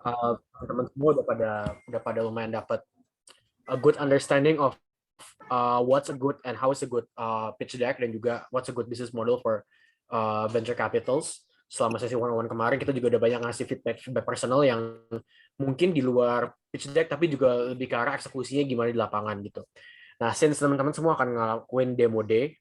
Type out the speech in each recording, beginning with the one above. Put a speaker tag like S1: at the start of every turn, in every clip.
S1: teman-teman semua udah pada lumayan dapat a good understanding of what's a good and how is a good pitch deck, dan juga what's a good business model for venture capitals. Selama sesi one-on-one kemarin kita juga udah banyak ngasih feedback personal yang mungkin di luar pitch deck, tapi juga lebih ke arah eksekusinya gimana di lapangan gitu. Nah, since teman-teman semua akan ngelakuin demo day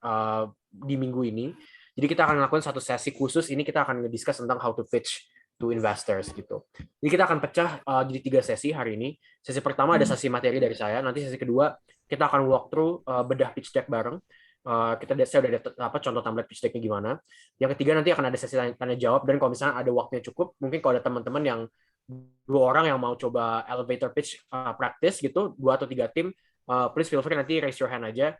S1: di minggu ini, jadi kita akan ngelakuin satu sesi khusus. Ini kita akan nge-discuss tentang how to pitch to investors gitu. Jadi kita akan pecah jadi 3 sesi hari ini. Sesi pertama ada sesi materi dari saya. Nanti sesi kedua kita akan walk through bedah pitch deck bareng. Saya udah ada contoh template pitch decknya gimana. Yang ketiga nanti akan ada sesi tanya jawab, dan kalau misalnya ada waktunya cukup, mungkin kalau ada teman-teman yang 2 orang yang mau coba elevator pitch practice gitu, 2 atau 3 tim, please feel free nanti raise your hand aja,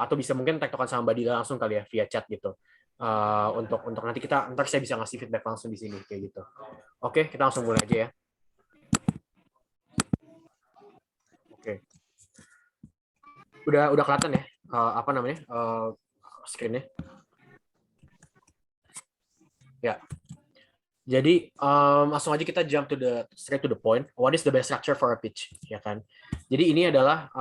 S1: atau bisa mungkin tektokan sama Mbak Dila langsung kali ya via chat gitu. Untuk nanti ntar saya bisa ngasih feedback langsung di sini kayak gitu. Oke, kita langsung mulai aja ya. Oke. Udah kelihatan ya apa namanya screen-nya? Ya. Jadi langsung aja kita jump straight to the point. What is the best structure for a pitch, ya kan? Jadi ini adalah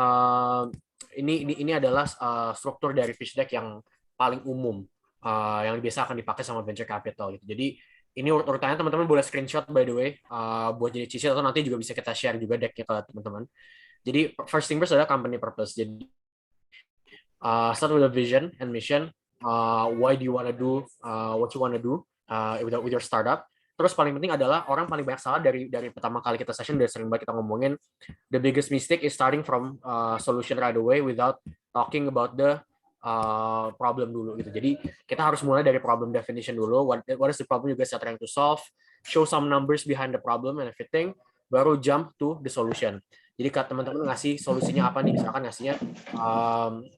S1: ini adalah struktur dari pitch deck yang paling umum yang biasa akan dipakai sama venture capital gitu. Jadi ini urutannya teman-teman boleh screenshot by the way buat jadi cheat sheet, atau nanti juga bisa kita share juga decknya ke teman-teman. Jadi first thing first adalah company purpose. Jadi start with a vision and mission. Why do you want to do what you want to do with your startup? Terus paling penting adalah orang paling banyak salah dari pertama kali kita session, udah sering banget kita ngomongin, the biggest mistake is starting from solution right away without talking about the problem dulu gitu. Jadi kita harus mulai dari problem definition dulu. What is the problem you guys are trying to solve? Show some numbers behind the problem and everything. Baru jump to the solution. Jadi kalau teman-teman ngasih solusinya apa nih, misalkan ngasihnya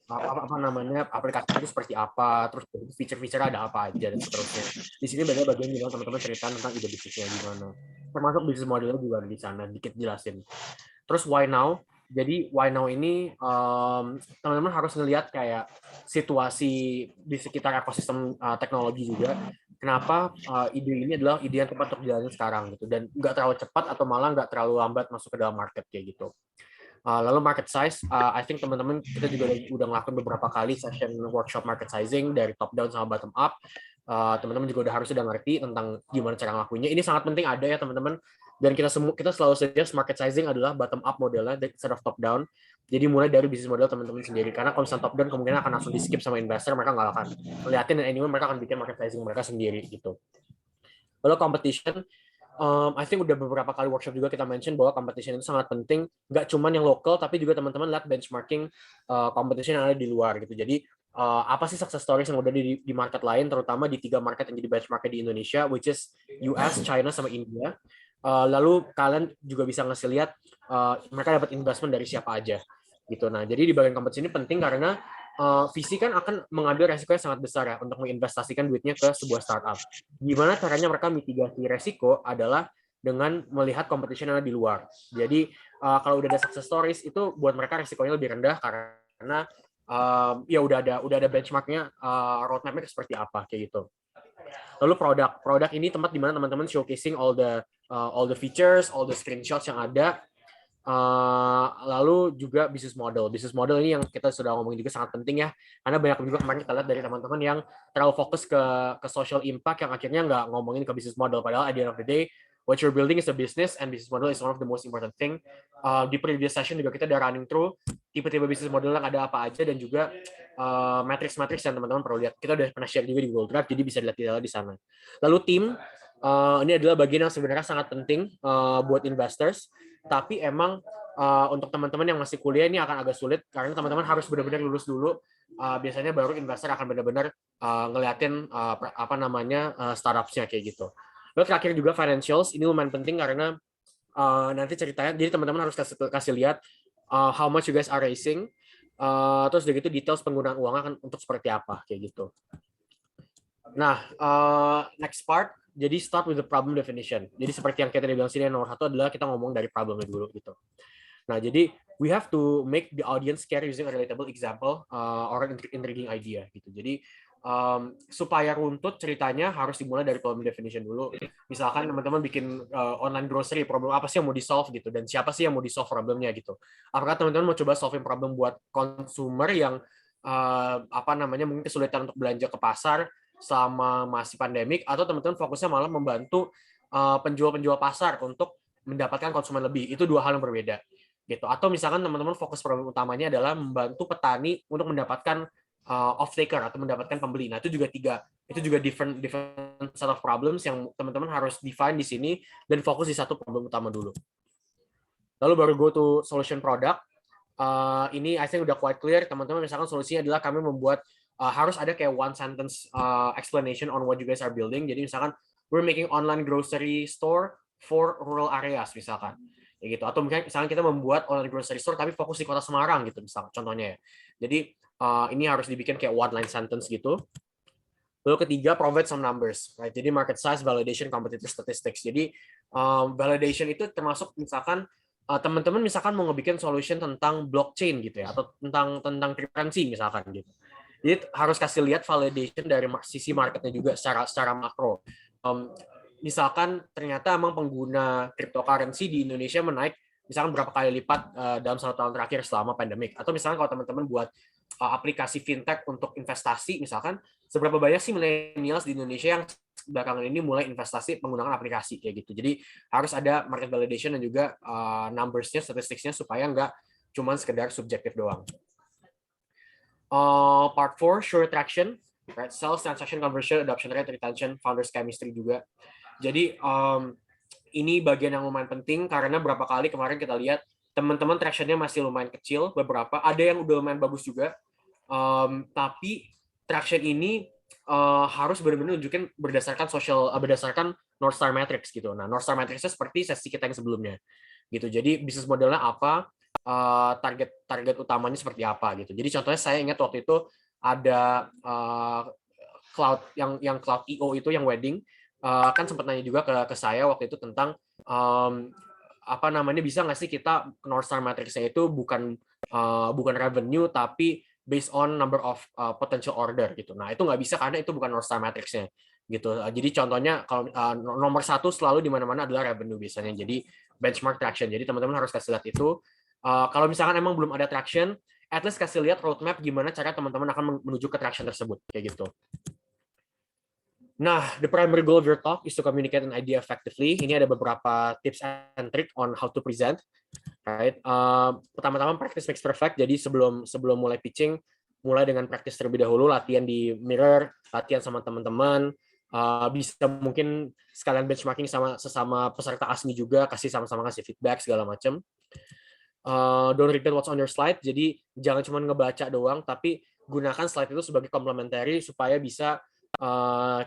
S1: apa namanya aplikasi itu seperti apa, terus feature-feature ada apa aja dan seterusnya. Di sini bagian gimana teman-teman cerita tentang ide bisnisnya gimana, termasuk bisnis modelnya juga di sana dikit jelasin. Terus why now? Jadi why now ini teman-teman harus ngelihat kayak situasi di sekitar ekosistem teknologi juga. Kenapa ide ini adalah ide yang tepat untuk dijalani sekarang gitu, dan nggak terlalu cepat atau malah nggak terlalu lambat masuk ke dalam market kayak gitu. Lalu market size, I think teman-teman kita juga udah ngelakuin beberapa kali session workshop market sizing dari top down sama bottom up. Teman-teman juga harus udah ngerti tentang gimana cara ngelakuinnya. Ini sangat penting ada ya teman-teman. Dan kita selalu suggest market sizing adalah bottom up modelnya instead of top down. Jadi mulai dari bisnis model teman-teman sendiri. Karena kalau misalnya top down kemungkinan akan langsung di skip sama investor, mereka nggak akan ngeliatin, dan anyway mereka akan bikin market sizing mereka sendiri gitu. Lalu competition, I think udah beberapa kali workshop juga kita mention bahwa competition itu sangat penting, nggak cuma yang lokal, tapi juga teman-teman lihat benchmarking competition yang ada di luar gitu. Jadi apa sih success stories yang udah di market lain, terutama di 3 market yang jadi benchmarknya di Indonesia, which is US, China, sama India. Lalu kalian juga bisa ngasih lihat mereka dapat investment dari siapa aja gitu. Nah, jadi di bagian competition ini penting karena VC kan akan mengambil resiko yang sangat besar ya untuk menginvestasikan duitnya ke sebuah startup. Gimana caranya mereka mitigasi resiko adalah dengan melihat competition yang ada di luar. Jadi kalau udah ada success stories itu buat mereka resikonya lebih rendah karena ya udah ada benchmarknya, roadmapnya seperti apa kayak gitu. Lalu produk ini tempat di mana teman-teman showcasing all the features, all the screenshots yang ada. Lalu juga bisnis model ini yang kita sudah ngomongin juga sangat penting ya, karena banyak juga kemarin kita lihat dari teman-teman yang terlalu fokus ke social impact yang akhirnya nggak ngomongin ke bisnis model, padahal at the end of the day what you're building is a business and business model is one of the most important thing. Di previous session juga kita udah running through tipe-tipe bisnis model yang ada apa aja, dan juga matrix yang teman-teman perlu lihat. Kita udah pernah share juga di Google Drive, jadi bisa dilihat di sana. Lalu tim, ini adalah bagian yang sebenarnya sangat penting buat investors, tapi emang untuk teman-teman yang masih kuliah ini akan agak sulit karena teman-teman harus benar-benar lulus dulu. Biasanya baru investor akan benar-benar ngeliatin startups-nya kayak gitu. Lalu terakhir juga financials, ini lumayan penting karena nanti ceritanya, jadi teman-teman harus kasih lihat how much you guys are raising, terus udah gitu details penggunaan uangnya kan untuk seperti apa kayak gitu. Nah, next part, jadi start with the problem definition. Jadi seperti yang kita bilang sini, nomor 1 adalah kita ngomong dari problemnya dulu gitu. Nah, jadi we have to make the audience care using a relatable example or an intriguing idea gitu. Jadi supaya runtut ceritanya harus dimulai dari problem definition dulu. Misalkan teman-teman bikin online grocery, problem apa sih yang mau di-solve gitu, dan siapa sih yang mau di-solve problemnya gitu. Apakah teman-teman mau coba solving problem buat consumer yang apa namanya mungkin kesulitan untuk belanja ke pasar selama masih pandemik, atau teman-teman fokusnya malah membantu penjual-penjual pasar untuk mendapatkan konsumen lebih. Itu dua hal yang berbeda gitu. Atau misalkan teman-teman fokus problem utamanya adalah membantu petani untuk mendapatkan off taker atau mendapatkan pembeli. Nah, itu juga different set of problems yang teman-teman harus define di sini dan fokus di satu problem utama dulu. Lalu baru go to solution product. Ini I think udah quite clear, teman-teman. Misalkan solusinya adalah kami membuat harus ada kayak one sentence explanation on what you guys are building. Jadi misalkan we're making online grocery store for rural areas misalkan. Ya gitu. Atau misalkan kita membuat online grocery store tapi fokus di Kota Semarang gitu misalkan contohnya ya. Jadi ini harus dibikin kayak one line sentence gitu. Lalu ketiga, provide some numbers, right? Jadi market size, validation, competitive statistics. Jadi validation itu termasuk misalkan teman-teman misalkan mau ngebikin solution tentang blockchain gitu ya, atau tentang cryptocurrency misalkan gitu. Jadi harus kasih lihat validation dari sisi marketnya juga secara makro. Misalkan ternyata emang pengguna cryptocurrency di Indonesia menaik misalkan berapa kali lipat dalam 1 tahun terakhir selama pandemik. Atau misalkan kalau teman-teman buat aplikasi fintech untuk investasi misalkan, seberapa banyak sih millennials di Indonesia yang belakangan ini mulai investasi menggunakan aplikasi kayak gitu. Jadi harus ada market validation dan juga numbers-nya, statistiknya supaya nggak cuma sekedar subjektif doang. Part 4, sure traction, right? Sales, transaction, conversion, adoption rate, retention, founders chemistry juga. Jadi ini bagian yang lumayan penting karena berapa kali kemarin kita lihat teman-teman traction-nya masih lumayan kecil, beberapa ada yang udah lumayan bagus juga. Tapi traction ini harus benar-benar nunjukin berdasarkan North Star Matrix gitu. Nah, North Star Matrix-nya seperti sesi kita yang sebelumnya gitu. Jadi bisnis modelnya apa, target utamanya seperti apa gitu. Jadi contohnya saya ingat waktu itu ada cloud yang cloud EO itu yang wedding kan sempat nanya juga ke saya waktu itu tentang apa namanya bisa nggak sih kita North Star Matrix-nya itu bukan revenue tapi based on number of potential order gitu. Nah itu nggak bisa karena itu bukan North Star Matrix-nya gitu. Jadi contohnya kalau nomor satu selalu di mana-mana adalah revenue biasanya. Jadi benchmark traction. Jadi teman-teman harus kasih lihat itu. Kalau misalkan emang belum ada traction, at least kasih lihat roadmap gimana cara teman-teman akan menuju ke traction tersebut kayak gitu. Nah, the primary goal of your talk is to communicate an idea effectively. Ini ada beberapa tips and trick on how to present. Right. Pertama-tama practice makes perfect. Jadi sebelum mulai pitching, mulai dengan practice terlebih dahulu, latihan di mirror, latihan sama teman-teman, bisa mungkin sekalian benchmarking sama sesama peserta ASMI juga, sama-sama kasih feedback segala macam. Don't repeat what's on your slide. Jadi jangan cuma ngebaca doang, tapi gunakan slide itu sebagai complementary supaya bisa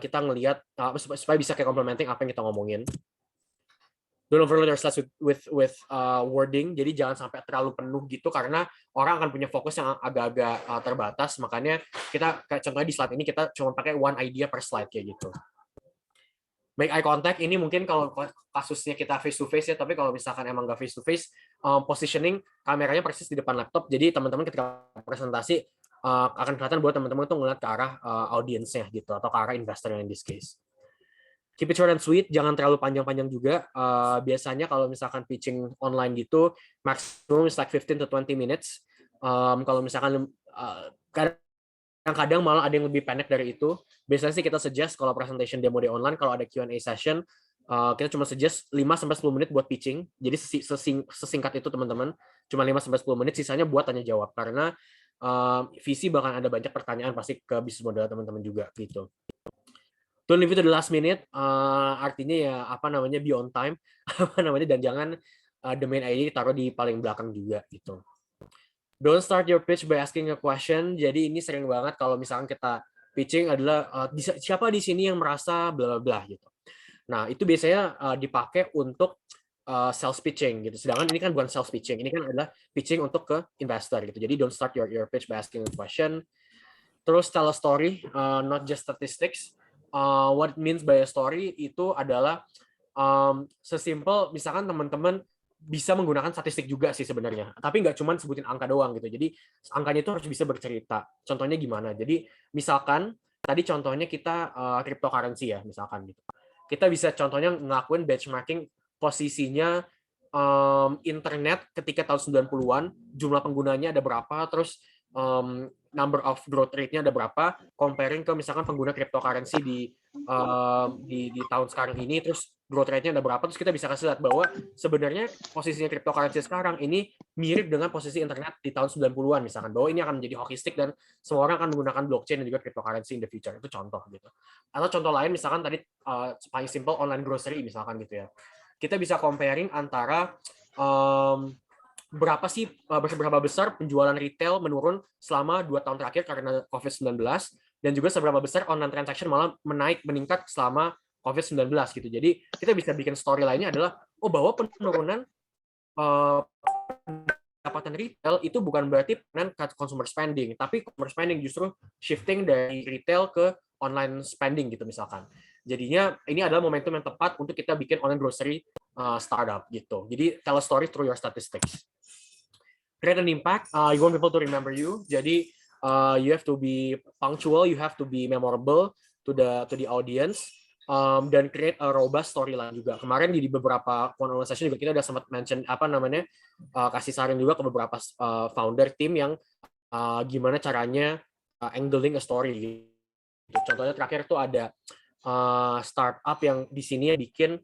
S1: kita ngelihat supaya bisa kayak complementing apa yang kita ngomongin. Don't overload your slides with wording. Jadi jangan sampai terlalu penuh gitu karena orang akan punya fokus yang agak-agak terbatas. Makanya kita kayak contohnya di slide ini kita cuma pakai one idea per slide kayak gitu. Make eye contact ini mungkin kalau kasusnya kita face to face ya, tapi kalau misalkan emang nggak face to face, positioning kameranya persis di depan laptop. Jadi teman-teman ketika presentasi akan kelihatan buat teman-teman itu ngeliat ke arah audiensnya gitu atau ke arah investor in this case. Keep it short and sweet, jangan terlalu panjang-panjang juga. Biasanya kalau misalkan pitching online gitu, maximum is like 15 to 20 minutes. Kalau misalkan kadang-kadang malah ada yang lebih pendek dari itu. Biasanya sih kita suggest kalau presentation demo day online, kalau ada Q&A session, kita cuma suggest 5-10 menit buat pitching. Jadi sesingkat itu teman-teman, cuma 5-10 menit, sisanya buat tanya jawab. Karena VC bahkan ada banyak pertanyaan pasti ke bisnis model teman-teman juga gitu. Don't leave it to the last minute, artinya ya apa namanya be on time, apa namanya, dan jangan the main idea taruh di paling belakang juga gitu. Don't start your pitch by asking a question. Jadi ini sering banget kalau misalkan kita pitching adalah siapa di sini yang merasa bla bla bla gitu. Nah itu biasanya dipakai untuk sales pitching gitu. Sedangkan ini kan bukan sales pitching, ini kan adalah pitching untuk ke investor gitu. Jadi don't start your pitch by asking a question. Terus tell a story, not just statistics. What it means by a story itu adalah sesimpel misalkan teman-teman bisa menggunakan statistik juga sih sebenarnya, tapi nggak cuma sebutin angka doang gitu. Jadi angkanya itu harus bisa bercerita. Contohnya gimana? Jadi misalkan tadi contohnya kita cryptocurrency ya, misalkan gitu. Kita bisa contohnya ngelakuin benchmarking posisinya internet ketika tahun 90-an, jumlah penggunanya ada berapa, terus number of growth rate-nya ada berapa, comparing ke misalkan pengguna cryptocurrency di tahun sekarang ini, terus growth rate-nya ada berapa, terus kita bisa kasih lihat bahwa sebenarnya posisinya cryptocurrency sekarang ini mirip dengan posisi internet di tahun 90-an misalkan, bahwa ini akan menjadi holistic dan semua orang akan menggunakan blockchain dan juga cryptocurrency in the future. Itu contoh gitu. Atau contoh lain misalkan tadi paling simple online grocery misalkan gitu ya. Kita bisa comparing antara berapa besar penjualan retail menurun selama 2 tahun terakhir karena COVID-19 dan juga seberapa besar online transaction malah meningkat selama COVID-19 gitu. Jadi kita bisa bikin story lainnya adalah bahwa penurunan pendapatan retail itu bukan berarti consumer spending, tapi consumer spending justru shifting dari retail ke online spending gitu misalkan. Jadinya ini adalah momentum yang tepat untuk kita bikin online grocery startup gitu. Jadi tell a story through your statistics. Create an impact. You want people to remember you. Jadi you have to be punctual, you have to be memorable to the audience, dan create a robust storyline juga. Kemarin di beberapa one-on-one session juga kita udah sempat mention kasih saran juga ke beberapa founder tim yang gimana caranya angling a story. Gitu. Contohnya terakhir tuh ada startup yang di sini bikin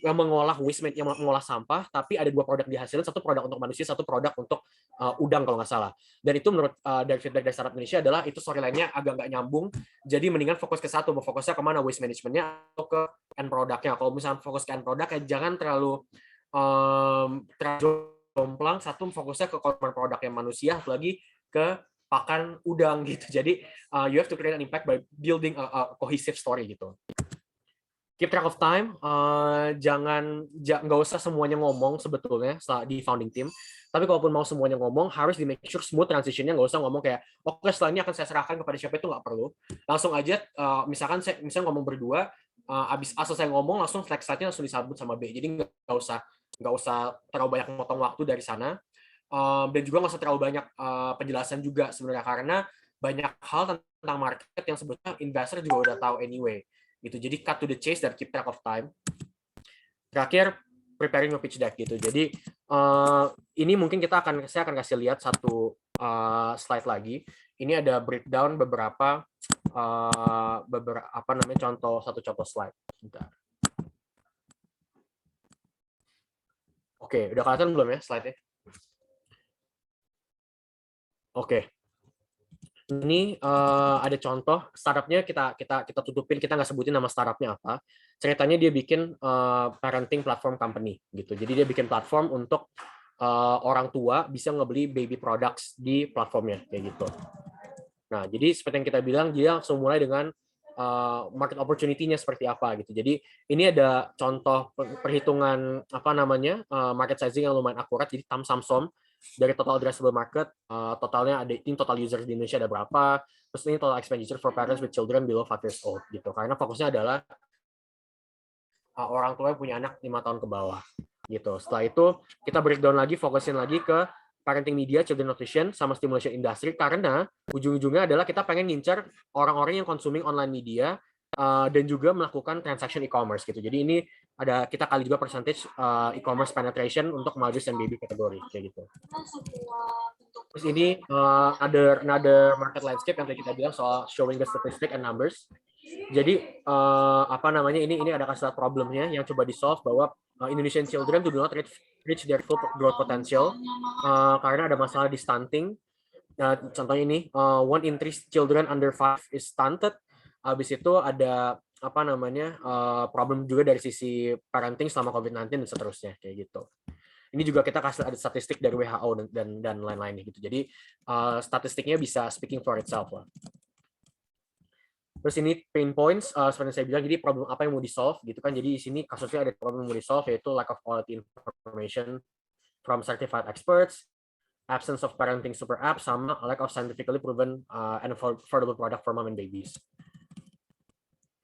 S1: yang mengolah waste yang mengolah sampah, tapi ada 2 produk dihasilkan, satu produk untuk manusia, satu produk untuk udang kalau nggak salah. Dan itu menurut dari feedback dari startup Indonesia adalah itu storyline-nya agak nggak nyambung, jadi mendingan fokus ke satu, mau fokusnya kemana, waste management-nya atau ke end product-nya. Kalau misalnya fokus ke end product, ya jangan terlalu jomplang, satu fokusnya ke consumer produk yang manusia, apalagi ke pakan udang gitu. Jadi you have to create an impact by building a cohesive story gitu. Keep track of time, nggak usah semuanya ngomong sebetulnya di founding team, tapi kalaupun mau semuanya ngomong, harus di make sure smooth transitionnya, nggak usah ngomong kayak, oke setelah ini akan saya serahkan kepada siapa, itu nggak perlu. Langsung aja, misalkan saya ngomong berdua, abis selesai ngomong, langsung flag slide-nya langsung disambut sama B, jadi nggak usah terlalu banyak memotong waktu dari sana, dan juga nggak usah terlalu banyak penjelasan juga sebenarnya, karena banyak hal tentang market yang sebetulnya investor juga udah tahu anyway. Gitu. Jadi cut to the chase dan keep track of time. Terakhir, preparing your pitch deck gitu. Jadi ini mungkin saya akan kasih lihat satu slide lagi. Ini ada breakdown beberapa contoh slide. Bentar. Oke, udah kelihatan belum ya slide-nya? Oke. Ini ada contoh startupnya, kita tutupin, kita nggak sebutin nama startupnya apa. Ceritanya dia bikin parenting platform company gitu. Jadi dia bikin platform untuk orang tua bisa ngebeli baby products di platformnya kayak gitu. Nah, jadi seperti yang kita bilang, dia langsung mulai dengan market opportunity-nya seperti apa gitu. Jadi ini ada contoh perhitungan market sizing yang lumayan akurat. Jadi Samsung dari total addressable market, totalnya ada ini total users di Indonesia ada berapa, terus ini total expenditure for parents with children below 5 years old gitu. Karena fokusnya adalah orang tua yang punya anak 5 tahun ke bawah gitu. Setelah itu kita breakdown lagi, fokusin lagi ke parenting media, children nutrition, sama stimulation industry, karena ujung-ujungnya adalah kita pengen ngincar orang-orang yang consuming online media dan juga melakukan transaction e-commerce gitu. Jadi ini kita kali juga percentage e-commerce penetration untuk mothers and baby kategori kayak gitu. Terus ini another market landscape yang tadi kita bilang soal showing the statistic and numbers. Jadi ini ada kasih problemnya yang coba di solve bahwa Indonesian children do not reach their full growth potential karena ada masalah di stunting. Contohnya ini 1 in 3 children under 5 is stunted. Habis itu ada problem juga dari sisi parenting selama COVID-19 dan seterusnya kayak gitu. Ini juga kita kasih ada statistik dari WHO dan lain-lainnya gitu. Jadi statistiknya bisa speaking for itself lah. Terus ini pain points, seperti yang saya bilang, jadi problem apa yang mau di-solve gitu kan. Jadi di sini kasusnya ada problem yang mau di-solve, yaitu lack of quality information from certified experts, absence of parenting super app, sama lack of scientifically proven and affordable product for mom and babies.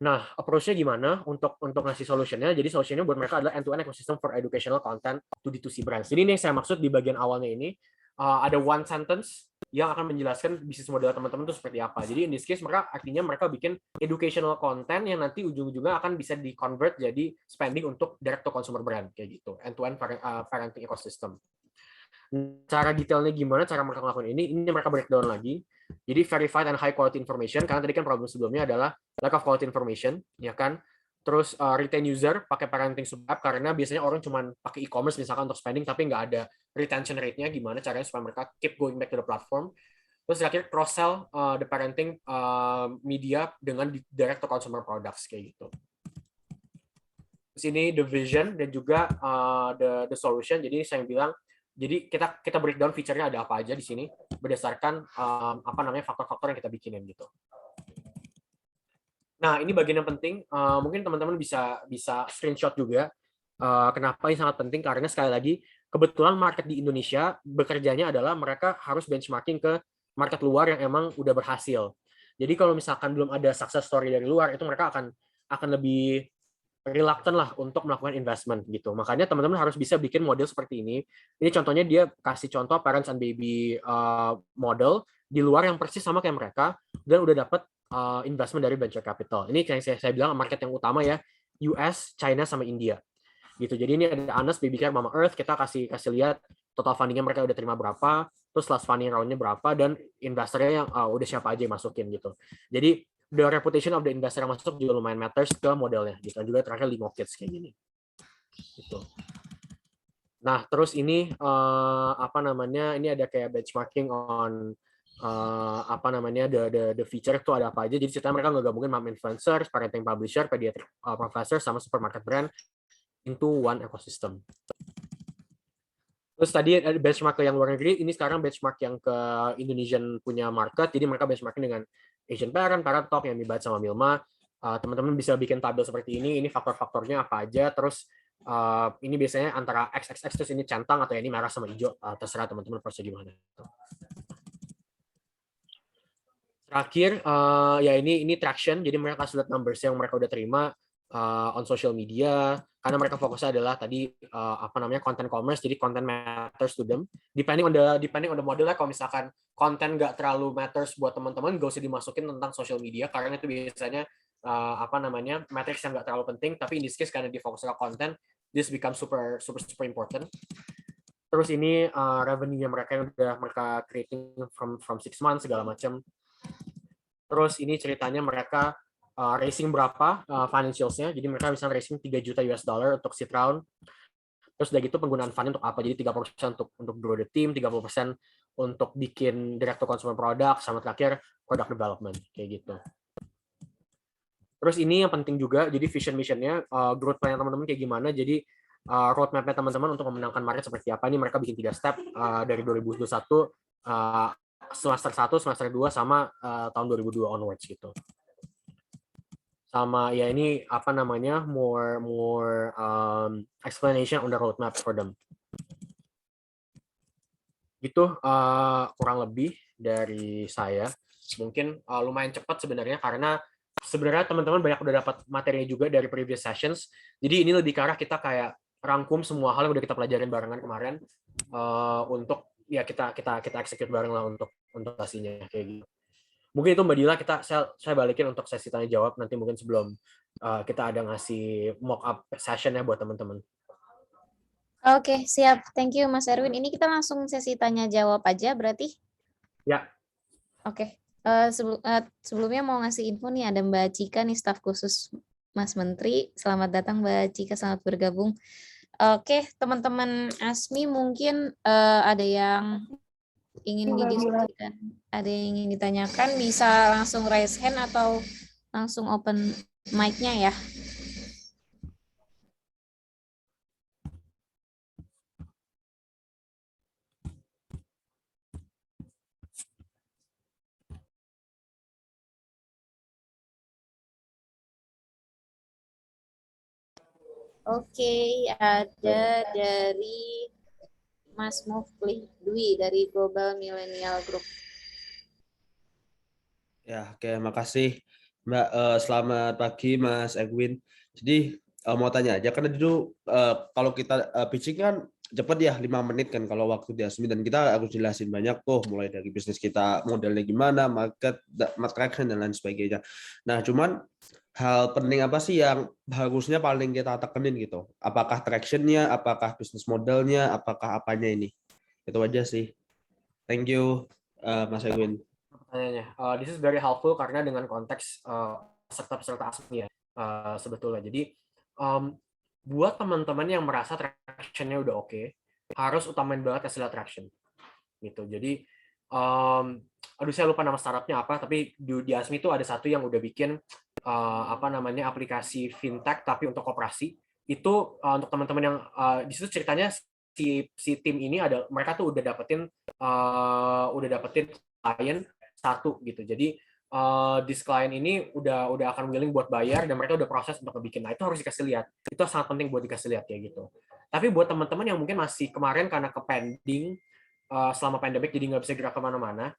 S1: Nah, approach-nya gimana untuk ngasih solution-nya? Jadi solution-nya buat mereka adalah end-to-end ecosystem for educational content to D2C brands. Jadi ini yang saya maksud di bagian awalnya ini, ada one sentence yang akan menjelaskan bisnis model teman-teman itu seperti apa. Jadi in this case mereka bikin educational content yang nanti ujung-ujungnya akan bisa di-convert jadi spending untuk direct to consumer brand kayak gitu, end-to-end parenting ecosystem. Cara detailnya gimana cara mereka melakukan ini mereka breakdown lagi. Jadi verified and high quality information, karena tadi kan problem sebelumnya adalah lack of quality information, ya kan. Terus retain user pakai parenting sub app, karena biasanya orang cuma pakai e-commerce misalkan untuk spending tapi nggak ada retention rate-nya, gimana caranya supaya mereka keep going back to the platform. Terus terakhir cross sell the parenting media dengan direct to consumer products kayak gitu. Terus ini the vision dan juga the solution. Jadi saya bilang, jadi kita breakdown feature-nya ada apa aja di sini berdasarkan faktor-faktor yang kita bikinin gitu. Nah, ini bagian yang penting. Mungkin teman-teman bisa screenshot juga. Kenapa ini sangat penting? Karena sekali lagi, kebetulan market di Indonesia bekerjanya adalah mereka harus benchmarking ke market luar yang emang udah berhasil. Jadi kalau misalkan belum ada success story dari luar, itu mereka akan lebih reluctant lah untuk melakukan investment gitu. Makanya teman-teman harus bisa bikin model seperti ini. Ini contohnya dia kasih contoh parents and baby model di luar yang persis sama kayak mereka dan udah dapat investment dari venture capital. Ini kayak saya bilang market yang utama ya, US, China sama India. Gitu. Jadi ini ada Anas, Baby Care, Mama Earth, kita kasih lihat total fundingnya mereka udah terima berapa, terus last funding roundnya berapa, dan investornya yang udah siapa aja yang masukin gitu. Jadi the reputation of the investor yang masuk juga lumayan matters ke modelnya gitu. Juga terakhir Limo Kids kayak gini. Gitu. Nah, terus ini ini ada kayak benchmarking on the feature itu ada apa aja. Jadi ceritanya mereka ngegabungin mom influencers, parenting publisher, pediatric professor sama supermarket brand into one ecosystem. Terus tadi ada benchmark ke yang luar negeri, ini sekarang benchmark yang ke Indonesian punya market, jadi mereka benchmarking dengan Asian Parent, Parent Talk yang dibahas sama Milma. Teman-teman bisa bikin tabel seperti ini faktor-faktornya apa aja, terus ini biasanya antara XXX, terus ini centang, atau ini merah sama hijau, terserah teman-teman proses gimana. Terakhir, ya ini traction, jadi mereka kasih lihat numbers yang mereka udah terima on social media, karena mereka fokusnya adalah tadi content commerce, jadi content matters to them. Depending on the modelnya, kalau misalkan konten nggak terlalu matters buat teman-teman, nggak usah dimasukin tentang social media, karena itu biasanya matrix yang nggak terlalu penting. Tapi in this case karena difokus ke konten, this become super important. Terus ini revenue-nya mereka yang udah mereka creating from 6 months segala macam. Terus ini ceritanya mereka racing berapa financials-nya. Jadi mereka bisa racing 3 juta US dollar untuk seed round. Terus udah gitu penggunaan fund untuk apa? Jadi 30% untuk grow the team, 30% untuk bikin direct to consumer product, sama terakhir product development kayak gitu. Terus ini yang penting juga, jadi vision mission-nya, growth plan teman-teman kayak gimana. Jadi roadmap-nya teman-teman untuk memenangkan market seperti apa. Ini mereka bikin 3 step dari 2021, semester 1, semester 2, sama tahun 2002 onwards gitu. Sama ya ini more explanation on the roadmap for them. Gitu kurang lebih dari saya. Mungkin lumayan cepat sebenarnya, karena sebenarnya teman-teman banyak udah dapat materinya juga dari previous sessions. Jadi ini lebih ke arah kita kayak rangkum semua hal yang udah kita pelajarin barengan kemarin untuk ya kita execute bareng lah untuk hasilnya kayak gitu. Mungkin itu Mbak Dila, saya balikin untuk sesi tanya jawab nanti, mungkin sebelum kita ada ngasih mock up session ya buat teman-teman.
S2: Oke, siap. Thank you Mas Erwin. Ini kita langsung sesi tanya jawab aja berarti?
S1: Ya.
S2: Oke. Sebelumnya mau ngasih info nih, ada Mbak Cika nih, staf khusus Mas Menteri. Selamat datang Mbak Cika, selamat bergabung. Oke, teman-teman ASMI mungkin ada yang ingin didiskusikan, ada yang ingin ditanyakan, bisa langsung raise hand atau langsung open mic-nya ya. Oke, ada dari Mas Mufli Dwi dari Global Millennial Group.
S3: Ya, oke, makasih Mbak. Selamat pagi Mas Edwin. Jadi mau tanya aja, karena dulu kalau kita pitching kan cepet ya 5 menit kan kalau waktu di Asmi, dan kita harus jelasin banyak tuh mulai dari bisnis kita modelnya gimana, market traction dan lain sebagainya. Nah, cuman hal penting apa sih yang harusnya paling kita tekenin gitu? Apakah tractionnya, apakah bisnis modelnya, apakah apanya ini? Itu aja sih. Thank you, Mas Edwin.
S1: Pertanyaannya, this is very helpful karena dengan konteks peserta-peserta asli ya sebetulnya. Jadi buat teman-teman yang merasa traction-nya udah oke, harus utamain banget hasil traction gitu. Jadi aduh saya lupa nama startupnya apa, tapi di Asmi itu ada satu yang udah bikin apa namanya aplikasi fintech tapi untuk koperasi. Itu untuk teman-teman yang di situ ceritanya si tim ini ada, mereka tuh udah dapetin klien satu gitu. Jadi this client ini udah akan willing buat bayar dan mereka udah proses untuk bikin. Nah, itu harus dikasih lihat. Itu sangat penting buat dikasih lihat kayak gitu. Tapi buat teman-teman yang mungkin masih kemarin karena pending selama pandemic jadi nggak bisa gerak kemana-mana,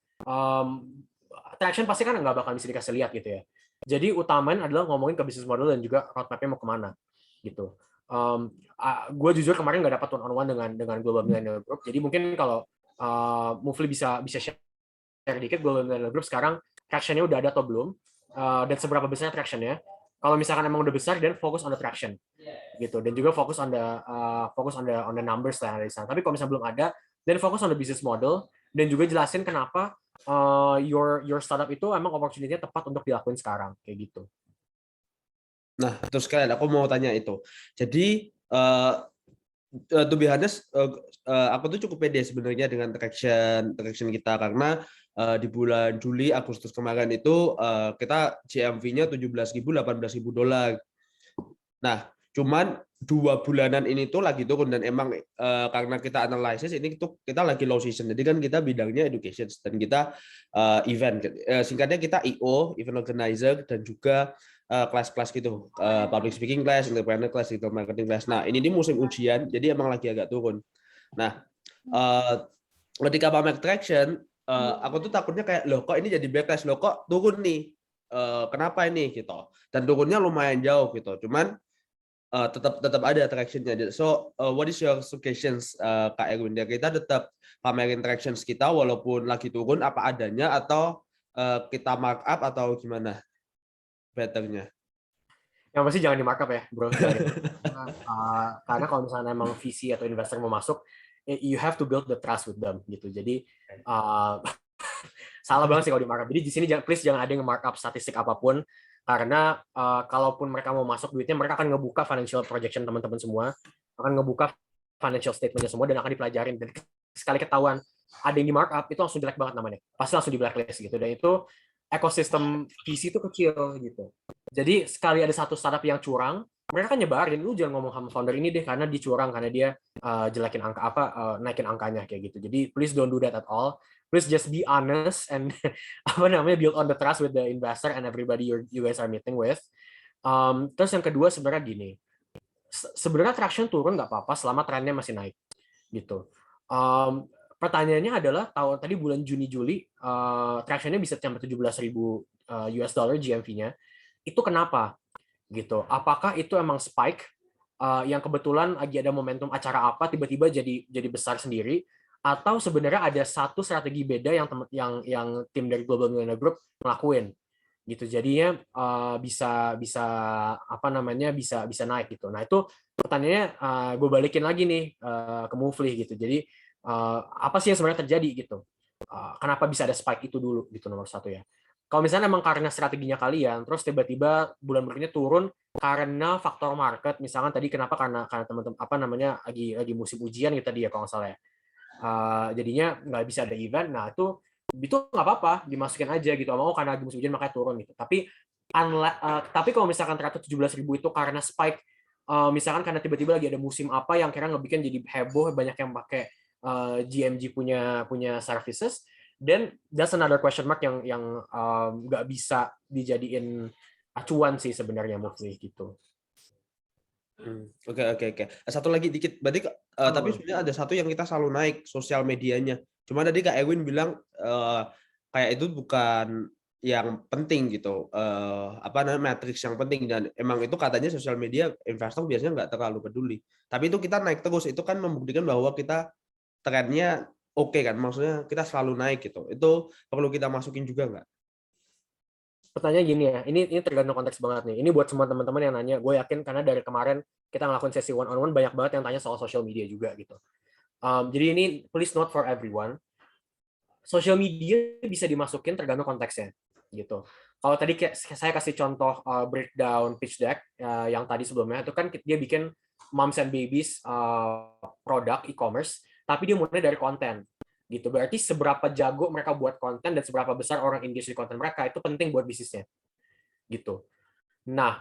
S1: traction pasti kan nggak bakal bisa dikasih lihat gitu ya. Jadi utamain adalah ngomongin ke bisnis model dan juga roadmap-nya mau kemana gitu. Gue jujur kemarin nggak dapat one on one dengan Global Millennial Group. Jadi mungkin kalau Mufli bisa share dikit Global Millennial Group sekarang traction-nya udah ada atau belum, dan seberapa besar traction-nya. Kalau misalkan emang udah besar, dan fokus on the traction gitu, dan juga fokus on the numbers lah yang ada di sana. Tapi kalau misalnya belum ada, dan fokus on the business model, dan juga jelasin kenapa your startup itu emang opportunity-nya tepat untuk dilakuin sekarang kayak gitu.
S3: Nah, terus sekalian aku mau tanya itu. Jadi to be honest, aku tuh cukup pede sebenarnya dengan traction kita, karena di bulan Juli Agustus kemarin itu kita GMV-nya 17.000 $18.000. Nah, cuman 2 bulanan ini tuh lagi turun, dan emang karena kita analisis ini tuh kita lagi low season. Jadi kan kita bidangnya education dan kita event. Singkatnya kita IO, event organizer, dan juga kelas-kelas gitu, public speaking class, entrepreneur class, digital marketing class. Nah, ini di musim ujian, jadi emang lagi agak turun. Nah, ketika pamer traction, aku tuh takutnya kayak, loh kok ini jadi backlash, loh kok turun nih, kenapa ini gitu. Dan turunnya lumayan jauh gitu. Cuman tetap ada traction-nya. So, what is your suggestions, Kak Erwin? Ya, kita tetap pamerin tractions kita walaupun lagi turun apa adanya, atau kita markup, atau gimana betternya?
S1: Yang pasti jangan di markup ya, bro. Karena kalau misalnya emang VC atau investor mau masuk, you have to build the trust with them gitu. Jadi salah banget sih kalau di markup. Jadi di sini please jangan ada yang markup statistik apapun, karena kalaupun mereka mau masuk duitnya, mereka akan ngebuka financial projection teman-teman semua, akan ngebuka financial statementnya semua, dan akan dipelajarin. Dan sekali ketahuan ada yang di markup, itu langsung jelek banget namanya. Pasti langsung di blacklist gitu. Dan itu ekosistem VC itu kecil gitu. Jadi sekali ada satu startup yang curang, mereka kan nyebarin, lu jangan ngomong sama founder ini deh karena dia curang, karena dia jelekin angka apa, naikin angkanya kayak gitu. Jadi please don't do that at all. Please just be honest and apa namanya, build on the trust with the investor and everybody you guys are meeting with. Terus yang kedua sebenarnya gini, sebenarnya traction turun nggak apa-apa selama trennya masih naik gitu. Pertanyaannya adalah tadi bulan Juni Juli tractionnya bisa sampai 17.000 US dollar GMV-nya. Itu kenapa gitu? Apakah itu emang spike yang kebetulan lagi ada momentum acara apa tiba-tiba jadi besar sendiri, atau sebenarnya ada satu strategi beda yang tim dari Global Millennial Group ngelakuin gitu, jadinya bisa apa namanya bisa naik gitu. Nah itu pertanyaannya gue balikin lagi nih ke Mufli gitu. Jadi apa sih yang sebenarnya terjadi gitu? Kenapa bisa ada spike itu dulu gitu, nomor satu ya. Kalau misalnya emang karena strateginya kalian, terus tiba-tiba bulan berikutnya turun karena faktor market, misalkan tadi kenapa karena teman-teman apa namanya lagi musim ujian gitu tadi ya kalau nggak salah ya. Jadinya nggak bisa ada event. Nah itu nggak apa-apa, dimasukin aja gitu. Mau karena lagi musim ujian makanya turun gitu. Tapi kalau misalkan ternyata 17.000 itu karena spike, misalkan karena tiba-tiba lagi ada musim apa yang kira ngebikin jadi heboh, banyak yang pakai GMG punya services, then that's another question mark yang nggak bisa dijadiin acuan sih sebenarnya Mufli gitu.
S3: Oke. Satu lagi dikit, berarti tapi sebenarnya ada satu yang kita selalu naik, sosial medianya. Cuma tadi Kak Erwin bilang kayak itu bukan yang penting gitu, apa namanya, matriks yang penting, dan emang itu katanya sosial media investor biasanya nggak terlalu peduli. Tapi itu kita naik terus, itu kan membuktikan bahwa kita trennya oke kan, maksudnya kita selalu naik gitu. Itu perlu kita masukin juga nggak?
S1: Pertanyaan gini ya, ini tergantung konteks banget nih. Ini buat semua teman-teman yang nanya, gue yakin karena dari kemarin kita ngelakuin sesi one on one banyak banget yang tanya soal social media juga gitu. Jadi ini please not for everyone. Social media bisa dimasukin tergantung konteksnya gitu. Kalau tadi saya kasih contoh breakdown pitch deck yang tadi sebelumnya, itu kan dia bikin moms and babies produk e-commerce, tapi dia mulai dari konten gitu. Berarti seberapa jago mereka buat konten dan seberapa besar orang engage di konten mereka itu penting buat bisnisnya gitu. Nah,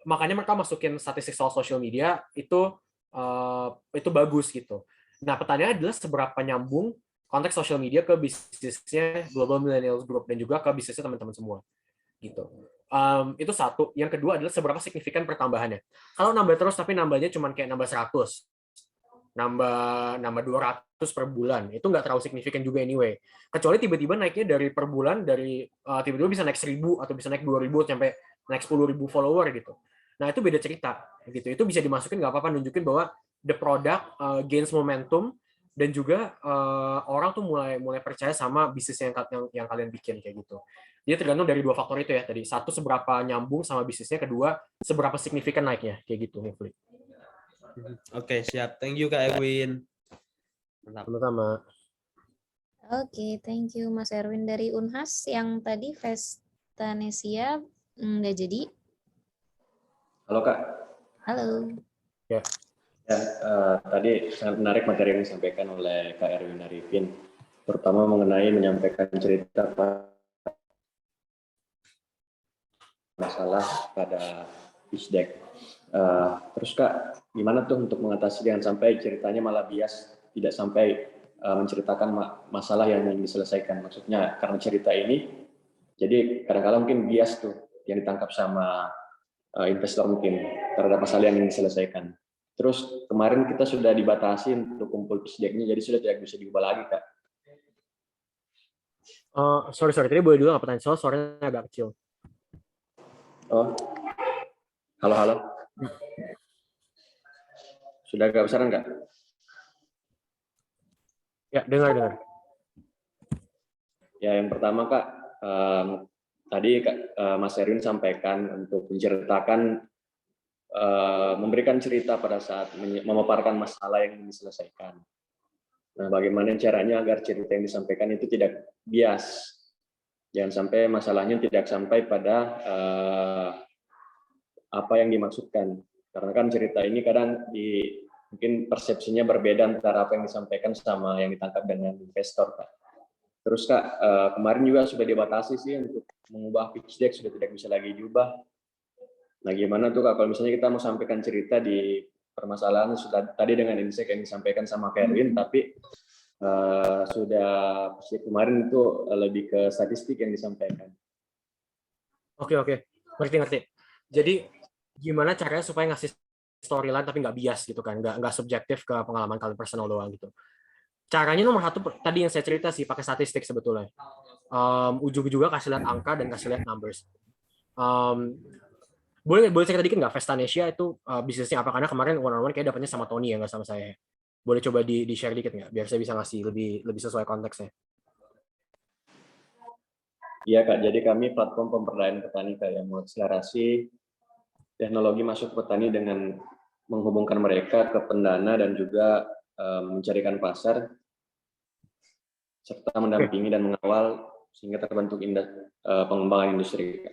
S1: makanya mereka masukin statistik soal social media itu bagus gitu. Nah, pertanyaannya adalah seberapa nyambung konteks social media ke bisnisnya Global Millennials Group dan juga ke bisnisnya teman-teman semua gitu. Itu satu. Yang kedua adalah seberapa signifikan pertambahannya. Kalau nambah terus tapi nambahnya cuma kayak nambah 100, nambah 200 per bulan, itu nggak terlalu signifikan juga anyway. Kecuali tiba-tiba naiknya dari per bulan dari tiba-tiba bisa naik 1.000 atau bisa naik 2.000 sampai naik 10.000 follower gitu. Nah, itu beda cerita gitu. Itu bisa dimasukin, nggak apa-apa, nunjukin bahwa the product gains momentum dan juga orang tuh mulai percaya sama bisnis yang kalian bikin kayak gitu. Jadi tergantung dari dua faktor itu ya tadi. Satu, seberapa nyambung sama bisnisnya, kedua seberapa signifikan naiknya kayak gitu.
S3: Oke, siap. Thank you Kak Erwin. Mantap.
S1: Sama-sama.
S2: Oke, thank you Mas Erwin. Dari Unhas yang tadi Vestanesia nggak jadi.
S4: Halo Kak.
S2: Halo.
S1: Ya.
S4: Tadi sangat menarik materi yang disampaikan oleh Kak Erwin Arifin, terutama mengenai menyampaikan cerita masalah pada pitch deck. Terus Kak, gimana tuh untuk mengatasi jangan sampai ceritanya malah bias, tidak sampai menceritakan masalah yang ingin diselesaikan. Maksudnya karena cerita ini, jadi kadang-kadang mungkin bias tuh yang ditangkap sama investor mungkin terhadap masalah yang ingin diselesaikan. Terus kemarin kita sudah dibatasi untuk kumpul pitch deck-nya, jadi sudah tidak bisa diubah lagi Kak.
S1: Sorry, tadi boleh dulu nggak pertanyaan? Soal suaranya agak kecil.
S4: Oh, halo. Sudah agak besaran nggak?
S1: Ya, dengar.
S4: Ya, yang pertama Kak, tadi Mas Erwin sampaikan untuk menceritakan, memberikan cerita pada saat memaparkan masalah yang ingin diselesaikan. Nah, bagaimana caranya agar cerita yang disampaikan itu tidak bias? Jangan sampai masalahnya tidak sampai pada apa yang dimaksudkan. Karena kan cerita ini kadang mungkin persepsinya berbeda antara apa yang disampaikan sama yang ditangkap dengan investor, Kak. Terus Kak, kemarin juga sudah dibatasi sih untuk mengubah pitch deck, sudah tidak bisa lagi diubah. Nah, gimana tuh Kak, kalau misalnya kita mau sampaikan cerita di permasalahan sudah tadi dengan insight yang disampaikan sama Kerwin, tapi sudah kemarin itu lebih ke statistik yang disampaikan.
S1: Oke, ngerti. Jadi gimana caranya supaya ngasih storyline tapi nggak bias gitu kan, nggak subjektif ke pengalaman kalian personal doang gitu. Caranya nomor satu tadi yang saya cerita sih, pakai statistik sebetulnya. Ujung-ujungnya kasih lihat angka dan kasih lihat numbers. Boleh cerita dikit nggak Vestanesia itu bisnisnya apa? Karena kemarin one on one kayak dapatnya sama Tony ya, nggak sama saya. Boleh coba di share dikit nggak biar saya bisa ngasih lebih sesuai konteksnya.
S4: Iya Kak, jadi kami platform pemberdayaan petani yang mengakselerasi teknologi masuk petani dengan menghubungkan mereka ke pendana dan juga mencarikan pasar serta mendampingi dan mengawal sehingga terbentuk pengembangan industri.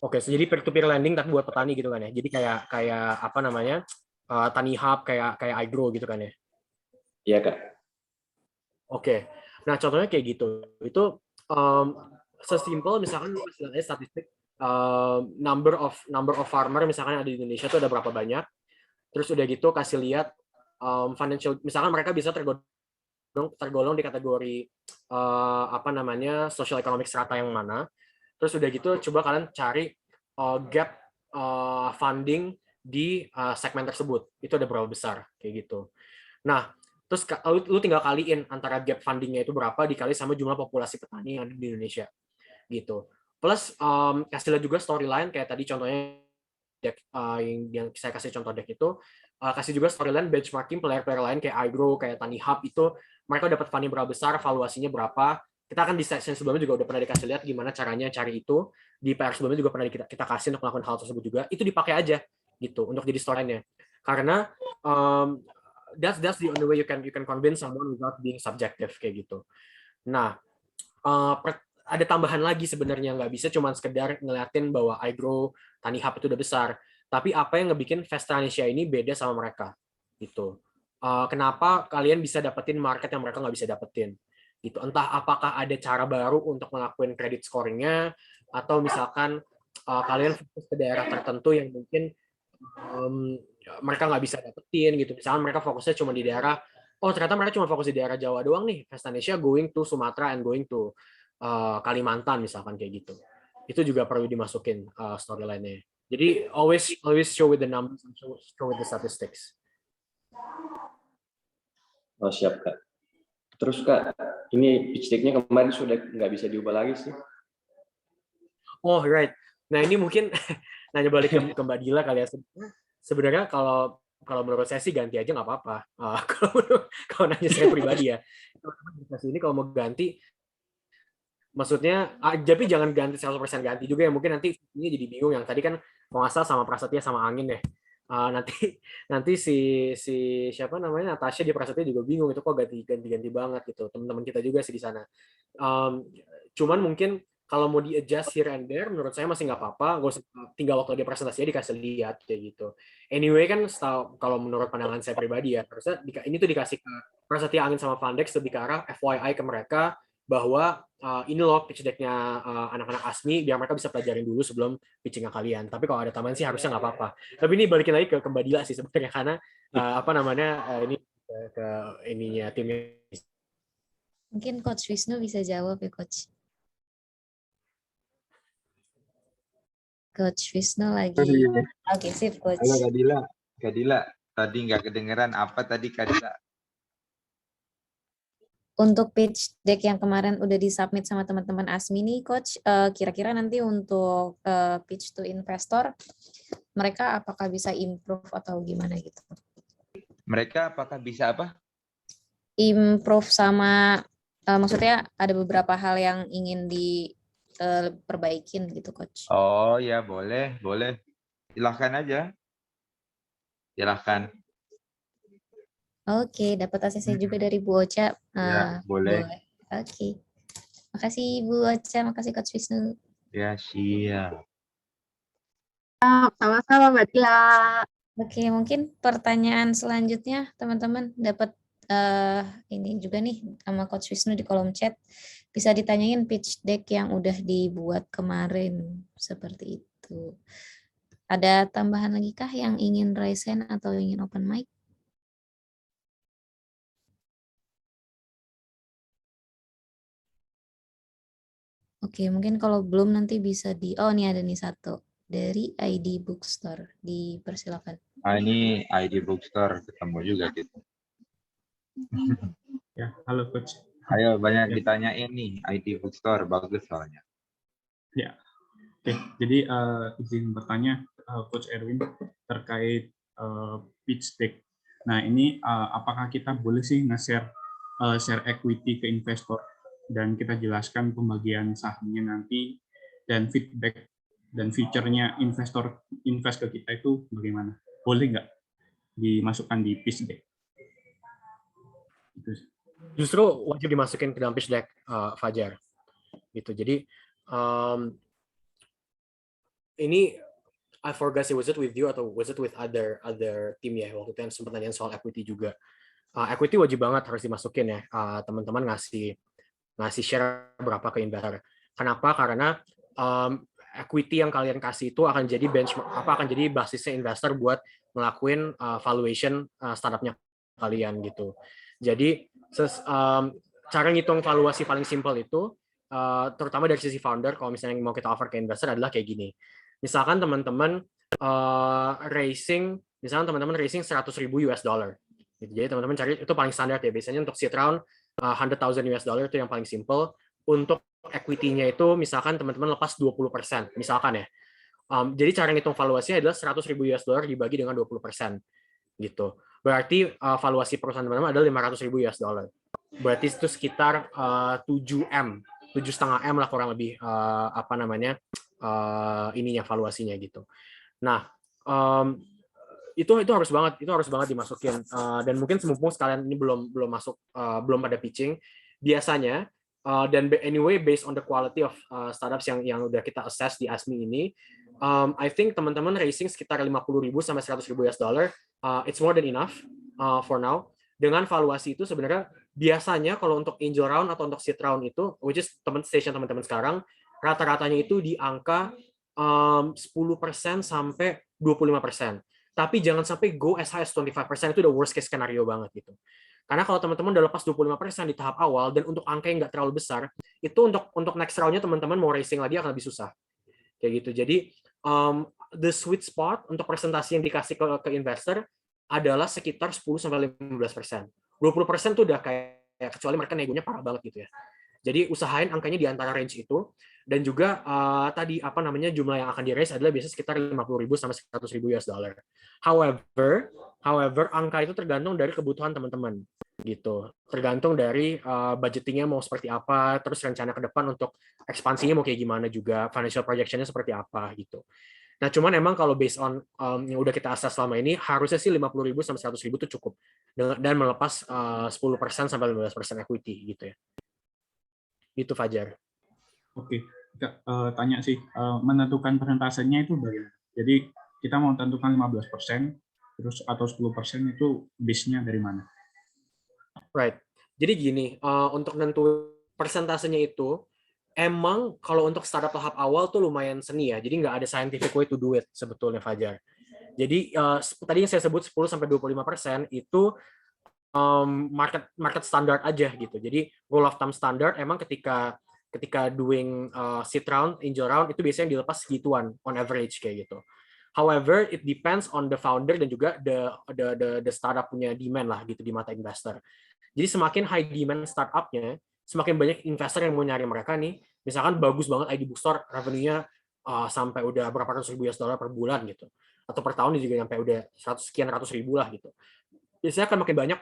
S1: Oke, jadi peer-to-peer lending tapi buat petani gitu kan ya. Jadi kayak apa namanya? Tani Hub kayak iGrow gitu kan ya.
S4: Iya Kak.
S1: Oke. Nah, contohnya kayak gitu. Itu sesimpel misalkan istilahnya statistik number of farmer misalkan ada di Indonesia itu ada berapa banyak. Terus udah gitu kasih lihat financial, misalkan mereka bisa tergolong di kategori apa namanya social economic strata yang mana. Terus udah gitu coba kalian cari gap funding di segmen tersebut. Itu ada berapa besar kayak gitu. Nah, terus lu tinggal kaliin antara gap fundingnya itu berapa dikali sama jumlah populasi petani yang ada di Indonesia. gitu. Plus kasih lihat juga storyline kayak tadi contohnya deck yang saya kasih contoh deck itu, kasih juga storyline benchmarking player-player lain kayak iGrow, kayak Tani Hub itu mereka dapat funding berapa besar, valuasinya berapa. Kita kan di session sebelumnya juga udah pernah dikasih lihat gimana caranya cari itu. Di PR sebelumnya juga pernah kita kasih untuk melakukan hal tersebut juga. Itu dipakai aja gitu untuk jadi storyline-nya. Karena that's the only way you can convince someone without being subjective kayak gitu. Nah, ada tambahan lagi sebenarnya, nggak bisa cuma sekedar ngeliatin bahwa iGrow, Tani Hub itu udah besar. Tapi apa yang ngebikin Vestanesia ini beda sama mereka gitu. Kenapa kalian bisa dapetin market yang mereka nggak bisa dapetin? Gitu. Entah apakah ada cara baru untuk melakukan credit scoring-nya, atau misalkan kalian fokus ke daerah tertentu yang mungkin mereka nggak bisa dapetin gitu. Misalkan mereka fokusnya cuma di daerah, oh ternyata mereka cuma fokus di daerah Jawa doang nih, Vestanesia going to Sumatera and going to Kalimantan misalkan kayak gitu. Itu juga perlu dimasukin storyline-nya. Jadi always show with the numbers and show with the statistics.
S4: Oh, siap Kak. Terus Kak, ini pitch deck-nya kemarin sudah nggak bisa diubah lagi sih.
S1: Oh right. Nah ini mungkin nanya balik ke Mbak Dila kali ya. Sebenarnya kalau menurut saya sih ganti aja nggak apa-apa. Kalau nanya saya pribadi ya. Ini kalau mau ganti, maksudnya, tapi jangan ganti 100% ganti juga ya. Mungkin nanti ini jadi bingung. Yang tadi kan kalau nggak salah sama Prasetya sama Angin ya. Nanti si siapa namanya Natasha di Prasetya juga bingung itu kok ganti banget gitu. Teman-teman kita juga sih di sana. Cuman mungkin kalau mau di adjust here and there, menurut saya masih nggak apa-apa. Tinggal waktu dia presentasinya dikasih lihat kayak gitu. Anyway kan, kalau menurut pandangan saya pribadi ya, harusnya ini tuh dikasih ke Prasetya, Angin sama Vandex lebih ke arah FYI ke mereka bahwa ini loh pitch deck-nya anak-anak ASMI, biar mereka bisa pelajarin dulu sebelum pitching-nya kalian. Tapi kalau ada tambahan sih harusnya nggak apa-apa. Tapi ini balikin lagi ke Mbak Dila sih sebenarnya, karena ini ke ininya timnya.
S2: Mungkin Coach Wisnu bisa jawab ya Coach. Coach Wisnu lagi. Oke, sip Coach.
S5: Halo Kak Dila. Tadi nggak kedengeran apa tadi Kak Dila?
S2: Untuk pitch deck yang kemarin udah disubmit sama teman-teman ASMI nih, Coach, kira-kira nanti untuk pitch to investor, mereka apakah bisa improve atau gimana gitu?
S5: Mereka apakah bisa apa?
S2: Improve sama, maksudnya ada beberapa hal yang ingin diperbaikin gitu, Coach.
S5: Oh ya boleh. Silahkan aja. Silahkan.
S2: Oke, dapat ACC juga dari Bu Ocha.
S5: Ya, boleh.
S2: Oke. Makasih Bu Ocha, makasih Coach Wisnu.
S5: Ya, siap.
S6: Sama-sama Mbak Dila.
S2: Oke, mungkin pertanyaan selanjutnya teman-teman dapat ini juga nih sama Coach Wisnu di kolom chat. Bisa ditanyain pitch deck yang udah dibuat kemarin seperti itu. Ada tambahan lagi kah yang ingin raise hand atau ingin open mic? Oke, mungkin kalau belum nanti bisa oh ini ada nih satu dari ID Bookstore, dipersilakan.
S5: Ini ID Bookstore ketemu juga gitu.
S7: Ya, halo Coach.
S5: Ayo banyak ditanyain nih ID Bookstore, bagus soalnya.
S7: Ya, oke. Jadi izin bertanya Coach Erwin terkait pitch deck. Nah ini apakah kita boleh sih nge-share share equity ke investor dan kita jelaskan pembagian sahamnya nanti dan feedback dan feature-nya investor invest ke kita itu bagaimana? Boleh nggak dimasukkan di pitch deck?
S1: Justru wajib dimasukin ke dalam pitch deck, Fajar. Gitu. Jadi ini I forgot sih, was it with you atau was it with other team ya, waktu itu yang sempat nanya soal equity juga. Equity wajib banget harus dimasukin ya, teman-teman ngasih share berapa ke investor. Kenapa? Karena equity yang kalian kasih itu akan jadi akan jadi basisnya investor buat ngelakuin valuation startupnya kalian gitu. Jadi cara ngitung valuasi paling simpel itu, terutama dari sisi founder, kalau misalnya mau kita offer ke investor adalah kayak gini. Misalkan teman-teman raising $100,000 US dollar. Gitu. Jadi teman-teman cari itu paling standar ya. Biasanya untuk seed round $100,000 US dollar itu yang paling simple. Untuk equity-nya itu misalkan teman-teman lepas 20%, misalkan ya. Jadi cara ngitung valuasinya adalah $100,000 dibagi dengan 20%, gitu. Berarti valuasi perusahaan teman-teman adalah $500,000. Berarti itu sekitar 7M, 7,5M lah kurang lebih ininya valuasinya gitu. Nah, itu harus banget dimasukin. Dan mungkin mumpung sekalian ini belum masuk, belum pada pitching, biasanya dan anyway based on the quality of startups yang udah kita assess di ASMI ini, I think teman-teman raising sekitar $50,000 sampai $100,000, it's more than enough for now. Dengan valuasi itu sebenarnya biasanya kalau untuk angel round atau untuk seed round itu, which is station teman-teman sekarang, rata-ratanya itu di angka 10% sampai 25%. Tapi jangan sampai go as high as 25%, itu udah worst case scenario banget gitu. Karena kalau teman-teman udah lepas 25% di tahap awal dan untuk angka yang nggak terlalu besar, itu untuk next round-nya teman-teman mau racing lagi akan lebih susah. Kayak gitu. Jadi the sweet spot untuk presentasi yang dikasih ke investor adalah sekitar 10-15%. 20% tuh udah kayak kecuali mereka negonya parah banget gitu ya. Jadi usahain angkanya di antara range itu, dan juga tadi jumlah yang akan di-raise adalah biasanya sekitar $50,000 sampai $100,000. However, angka itu tergantung dari kebutuhan teman-teman gitu. Tergantung dari budgetingnya mau seperti apa, terus rencana ke depan untuk ekspansinya mau kayak gimana juga, financial projection-nya seperti apa gitu. Nah, cuman emang kalau based on yang udah kita assess selama ini, harusnya sih $50,000 sampai $100,000 itu cukup. Dan melepas 10% sampai 15% equity gitu ya. Itu Fajar.
S7: Oke, tanya sih, menentukan persentasenya itu bagaimana? Jadi kita mau tentukan 15%, terus atau 10% itu base-nya dari mana?
S1: Right. Jadi gini, untuk nentuin persentasenya itu, emang kalau untuk startup tahap awal tuh lumayan seni ya. Jadi nggak ada scientific way to do it sebetulnya Fajar. Jadi tadi yang saya sebut 10-25% itu market standard aja gitu. Jadi rule of thumb standard emang ketika doing seed round, angel round itu biasanya dilepas segituan on average kayak gitu. However, it depends on the founder dan juga the startup punya demand lah gitu di mata investor. Jadi semakin high demand startupnya, semakin banyak investor yang mau nyari mereka nih. Misalkan bagus banget ID Bookstore, revenue-nya sampai udah berapa ratus ribu $100 per bulan gitu. Atau per tahun juga sampai udah 100 ribu lah gitu. Biasanya akan makin banyak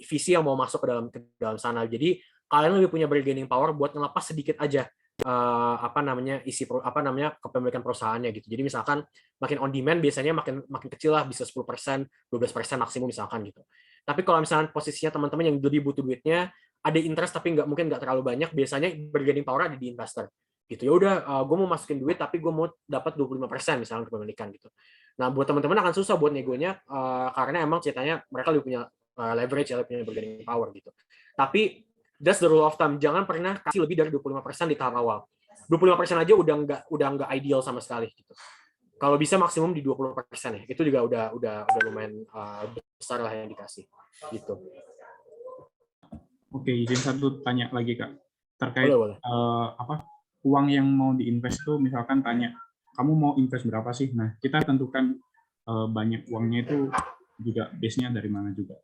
S1: visi yang mau masuk ke dalam sana. Jadi kalian lebih punya bargaining power buat ngelepas sedikit aja kepemilikan perusahaannya gitu. Jadi misalkan makin on demand biasanya makin kecil lah, bisa 10%, 12% maksimum misalkan gitu. Tapi kalau misalkan posisinya teman-teman yang lebih butuh duitnya, ada interest tapi mungkin nggak terlalu banyak, biasanya bargaining power ada di investor gitu. Ya udah, gue mau masukin duit tapi gue mau dapat 25% misalnya kepemilikan gitu. Nah, buat teman-teman akan susah buat negonya karena emang ceritanya mereka lebih punya leverage, lebih punya bargaining power gitu. Tapi that's the rule of thumb. Jangan pernah kasih lebih dari 25% di tahap awal. 25% aja udah nggak ideal sama sekali gitu. Kalau bisa maksimum di 20% ya. Itu juga udah lumayan besar lah yang dikasih gitu.
S7: Oke, izin satu tanya lagi Kak. Terkait
S1: boleh.
S7: Uang yang mau diinvest tuh misalkan tanya, kamu mau invest berapa sih? Nah, kita tentukan banyak uangnya itu juga base-nya dari mana juga.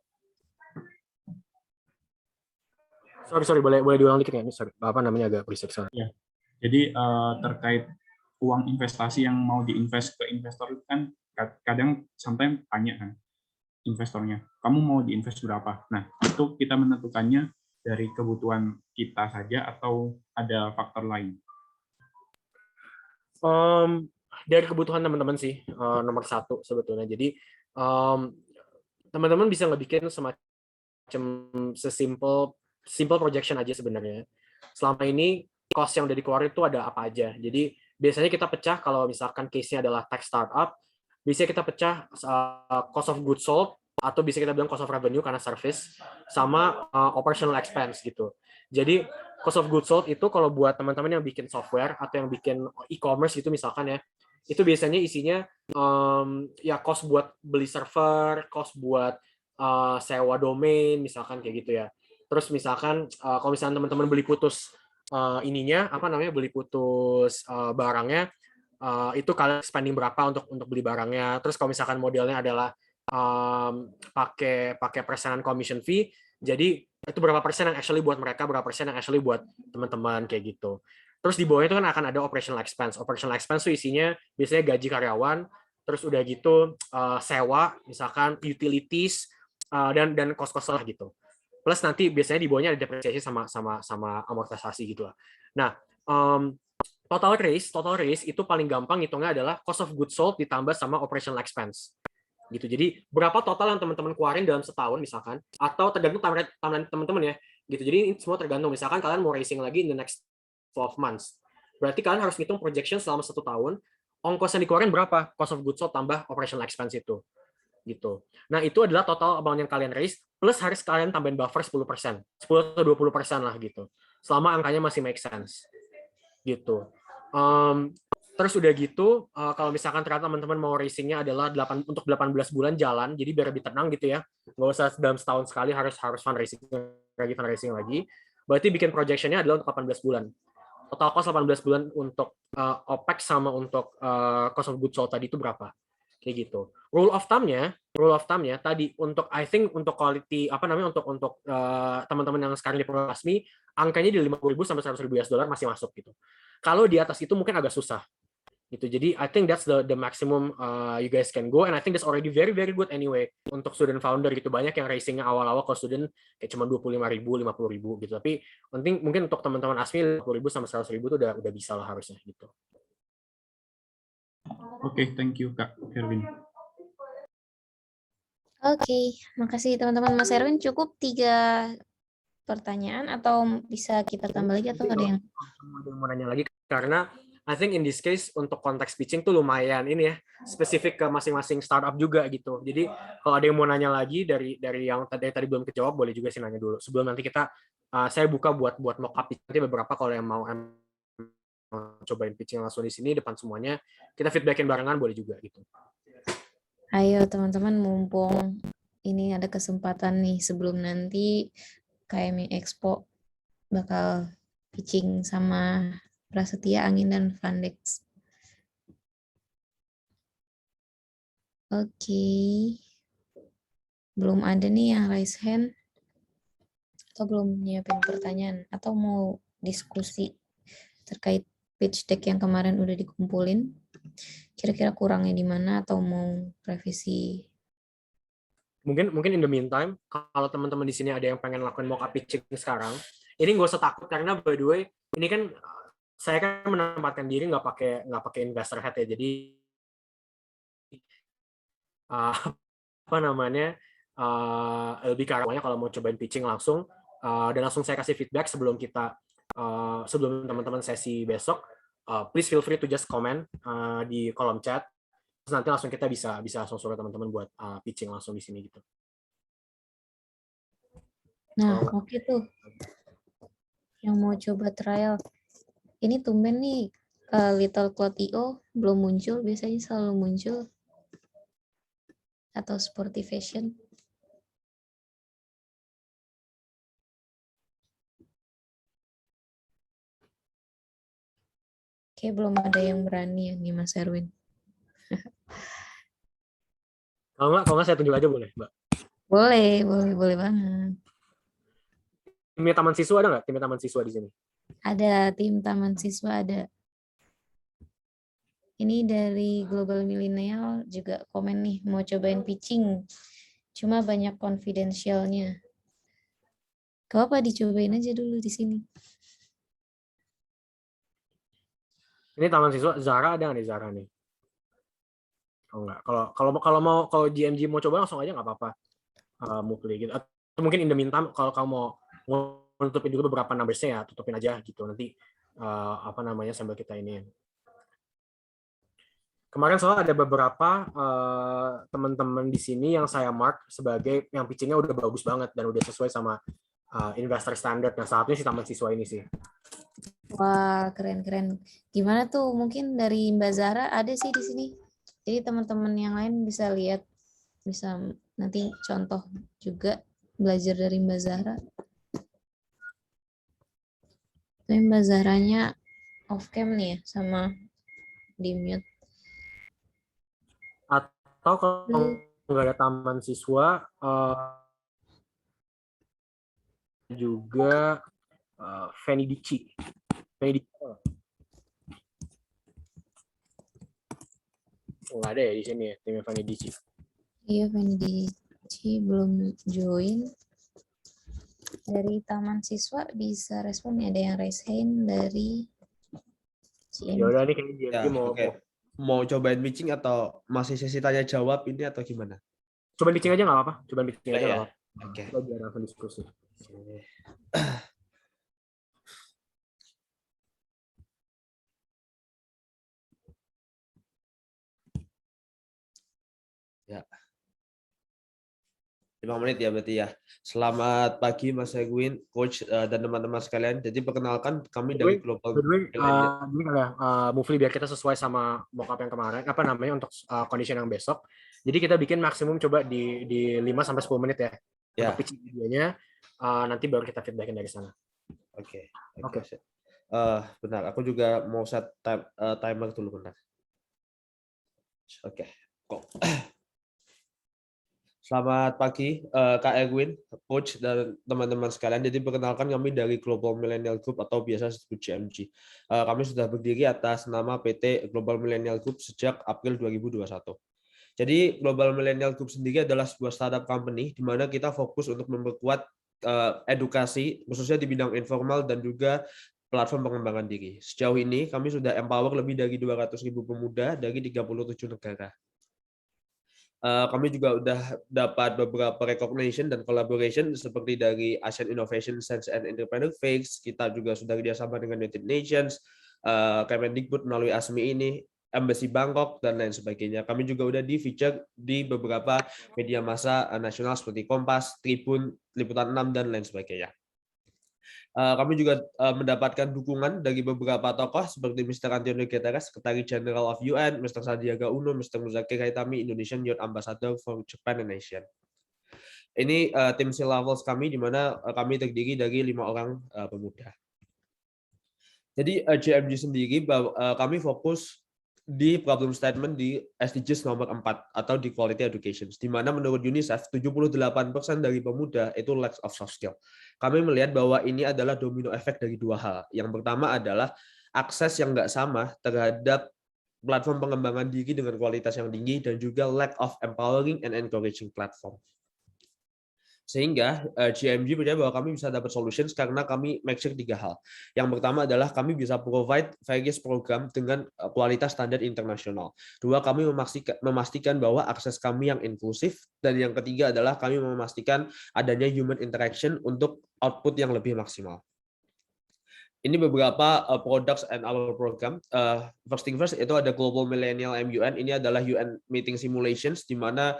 S1: Sorry, boleh diulang dikit ya? Ini sorry, agak berisik soalnya.
S7: Ya. Jadi terkait uang investasi yang mau diinvest ke investor itu kan kadang sometimes tanya kan investornya, kamu mau diinvest berapa? Nah, itu kita menentukannya dari kebutuhan kita saja atau ada faktor lain?
S1: Dari kebutuhan teman-teman sih nomor satu sebetulnya. Jadi teman-teman bisa ngebikin semacam simple projection aja sebenarnya. Selama ini cost yang udah dikeluarin itu ada apa aja. Jadi biasanya kita pecah kalau misalkan case-nya adalah tech startup, biasanya kita pecah cost of goods sold atau bisa kita bilang cost of revenue karena service sama operational expense gitu. Jadi cost of goods sold itu kalau buat teman-teman yang bikin software atau yang bikin e-commerce gitu misalkan ya, itu biasanya isinya ya cost buat beli server, cost buat sewa domain misalkan kayak gitu ya. Terus misalkan kalau misalkan teman-teman beli putus beli putus barangnya, itu kalian spending berapa untuk beli barangnya. Terus kalau misalkan modelnya adalah pakai persenan commission fee, jadi itu berapa persen yang actually buat mereka, berapa persen yang actually buat teman-teman kayak gitu. Terus di bawahnya itu kan akan ada operational expense. Operational expense itu isinya biasanya gaji karyawan, terus udah gitu sewa, misalkan utilities dan kos-kos lah gitu. Plus nanti biasanya di bawahnya ada depresiasi sama amortisasi gitu lah. Nah, total raise itu paling gampang hitungnya adalah cost of goods sold ditambah sama operational expense. Gitu. Jadi berapa total yang teman-teman keluarin dalam setahun misalkan, atau tergantung timeline teman-teman ya. Gitu. Jadi ini semua tergantung. Misalkan kalian mau raising lagi in the next 12 months. Berarti kalian harus ngitung projection selama 1 tahun, ongkos yang dikeluarin berapa? Cost of goods sold tambah operational expense itu. Gitu. Nah, itu adalah total amount yang kalian raise plus harus kalian tambahin buffer 10%. 10 atau 20% lah gitu. Selama angkanya masih make sense. Gitu. Terus udah gitu, kalau misalkan ternyata teman-teman mau racingnya adalah untuk 18 bulan jalan, jadi biar lebih tenang gitu ya, nggak usah dalam setahun sekali harus fundraising lagi. Berarti bikin projectionnya adalah untuk 18 bulan. Total cost 18 bulan untuk OPEX sama untuk cost of goods sold tadi itu berapa? Kayak gitu. Rule of thumb-nya tadi untuk I think untuk quality untuk teman-teman yang sekarang di program Asmi, angkanya di 50.000 sampai 100.000 US dollar masih masuk gitu. Kalau di atas itu mungkin agak susah. Gitu. Jadi I think that's the maximum you guys can go, and I think that's already very very good anyway untuk student founder gitu. Banyak yang racingnya awal-awal kalau student kayak cuma 25.000, 50.000 gitu. Tapi penting mungkin untuk teman-teman Asmi 50.000 sampai 100.000 itu udah bisa lah harusnya gitu.
S7: Oke, thank you Kak Erwin.
S2: Oke, makasih teman-teman. Mas Erwin, cukup 3 pertanyaan atau bisa kita tambah lagi atau ada yang
S1: mau nanya lagi, karena I think in this case untuk konteks pitching tuh lumayan ini ya, spesifik ke masing-masing startup juga gitu. Jadi kalau ada yang mau nanya lagi dari yang tadi belum kejawab, boleh juga sih nanya dulu. Sebelum nanti saya buka buat mock up nanti beberapa kalau yang mau cobain pitching langsung di sini depan semuanya, kita feedbackin barengan boleh juga gitu.
S2: Ayo teman-teman, mumpung ini ada kesempatan nih sebelum nanti KMI Expo bakal pitching sama Prasetya, Angin, dan Fandex. Oke. Belum ada nih yang raise hand. Atau belum nyiapin pertanyaan. Atau mau diskusi terkait pitch deck yang kemarin udah dikumpulin. Kira-kira kurangnya di mana atau mau revisi?
S1: Mungkin in the meantime, kalau teman-teman di sini ada yang pengen lakuin mock up pitching sekarang, ini nggak usah takut karena by the way, ini kan saya kan menempatkan diri nggak pakai investor head ya, jadi lebih ke arahnya kalau mau cobain pitching langsung dan langsung saya kasih feedback sebelum teman-teman sesi besok, please feel free to just comment di kolom chat, terus nanti langsung kita bisa langsung suruh teman-teman buat pitching langsung di sini gitu.
S2: Nah, oke tuh. Yang mau coba trial. Ini tumben nih, Little Cloud.io belum muncul, biasanya selalu muncul. Atau Sporty Fashion. Oke, belum ada yang berani ya nih Mas Erwin.
S1: Kalau nggak saya tunjuk aja boleh, Mbak.
S2: Boleh banget.
S1: Timnya Taman Siswa ada nggak? Timnya Taman Siswa di sini?
S2: Ada, tim Taman Siswa ada. Ini dari Global Millennial juga komen nih, mau cobain pitching. Cuma banyak confidentialnya. Gak apa dicobain aja dulu di sini.
S1: Ini Taman Siswa, Zara ada nggak nih Zara nih? Oh enggak. Kalau GMG mau coba langsung aja nggak apa-apa. Mukli gitu. Atau mungkin in the meantime kalau kamu mau nutupin dulu beberapa numbersnya ya, tutupin aja gitu. Nanti sambil kita ini. Kemarin soalnya ada beberapa teman-teman di sini yang saya mark sebagai yang pitchingnya udah bagus banget dan udah sesuai sama investor standard. Nah, saat ini si Taman Siswa ini sih.
S2: Wah, keren-keren. Gimana tuh? Mungkin dari Mbak Zahra ada sih di sini. Jadi teman-teman yang lain bisa lihat, bisa nanti contoh juga belajar dari Mbak Zahra. Tapi Mbak Zahranya off cam nih ya, sama di mute.
S1: Atau kalau nggak ada Taman Siswa, juga Fanny Dici. Nggak ada ya di sini ya timnya Fanny Dici.
S2: Iya, Vendici belum join. Dari Taman Siswa bisa respon nih, ada yang raise hand dari
S1: Ya
S2: CM.
S1: udah nih kayaknya
S3: Ya,
S1: GMG mau
S3: oke. Mau cobain pitching atau masih sesi tanya jawab ini atau gimana?
S1: coba pitching aja nggak apa-apa. Coba pitching aja
S3: Ya.
S1: nggak apa-apa.
S3: Oke.
S1: Kita biar langsung diskusi.
S3: Ya. 5 menit ya berarti ya. Selamat pagi Mas Erwin, Coach dan teman-teman sekalian. Jadi perkenalkan kami dari Global.
S1: By the way, gini kali ya, Mufli biar kita sesuai sama mockup yang kemarin, apa namanya untuk condition yang besok. Jadi kita bikin maksimum coba di 5-10 menit ya.
S3: Ya.
S1: Untuk pitching videonya, nanti baru kita feedbackin dari sana.
S3: Oke.
S1: Oke.
S3: Benar, aku juga mau set timer dulu bentar. Oke. Kok. Selamat pagi Kak Erwin, Coach dan teman-teman sekalian. Jadi perkenalkan kami dari Global Millennial Group atau biasa disebut GMG. Kami sudah berdiri atas nama PT Global Millennial Group sejak April 2021. Jadi Global Millennial Group sendiri adalah sebuah startup company di mana kita fokus untuk memperkuat edukasi khususnya di bidang informal dan juga platform pengembangan diri. Sejauh ini kami sudah empower lebih dari 200.000 pemuda dari 37 negara. Kami juga sudah dapat beberapa recognition dan collaboration seperti dari Asian Innovation Science and Entrepreneur Fairs. Kita juga sudah kerjasama dengan United Nations, Kemendikbud melalui ASMI ini, Embassy Bangkok, dan lain sebagainya. Kami juga sudah di-feature di beberapa media massa nasional seperti Kompas, Tribun, Liputan 6, dan lain sebagainya. Kami juga mendapatkan dukungan dari beberapa tokoh seperti Mr. Antonio Guterres, Secretary General of UN, Mr. Sandiaga Uno, Mr. Muzakir Haitami, Indonesian Youth Ambassador for Japan and Asia. Ini tim C-Levels kami, di mana kami terdiri dari 5 orang pemuda. Jadi GMG sendiri, kami fokus di problem statement di SDGs nomor 4 atau di quality education, di mana menurut UNICEF 78% dari pemuda itu lack of soft skill. Kami melihat bahwa ini adalah domino efek dari 2 hal. Yang pertama adalah akses yang nggak sama terhadap platform pengembangan diri dengan kualitas yang tinggi dan juga lack of empowering and encouraging platform. Sehingga GMG percaya bahwa kami bisa dapat solutions karena kami make sure 3 hal. Yang pertama adalah kami bisa provide various program dengan kualitas standar internasional. 2, kami memastikan bahwa akses kami yang inklusif. Dan yang ketiga adalah kami memastikan adanya human interaction untuk output yang lebih maksimal. Ini beberapa products and our program. First thing first, itu ada Global Millennial MUN. Ini adalah UN meeting simulations, di mana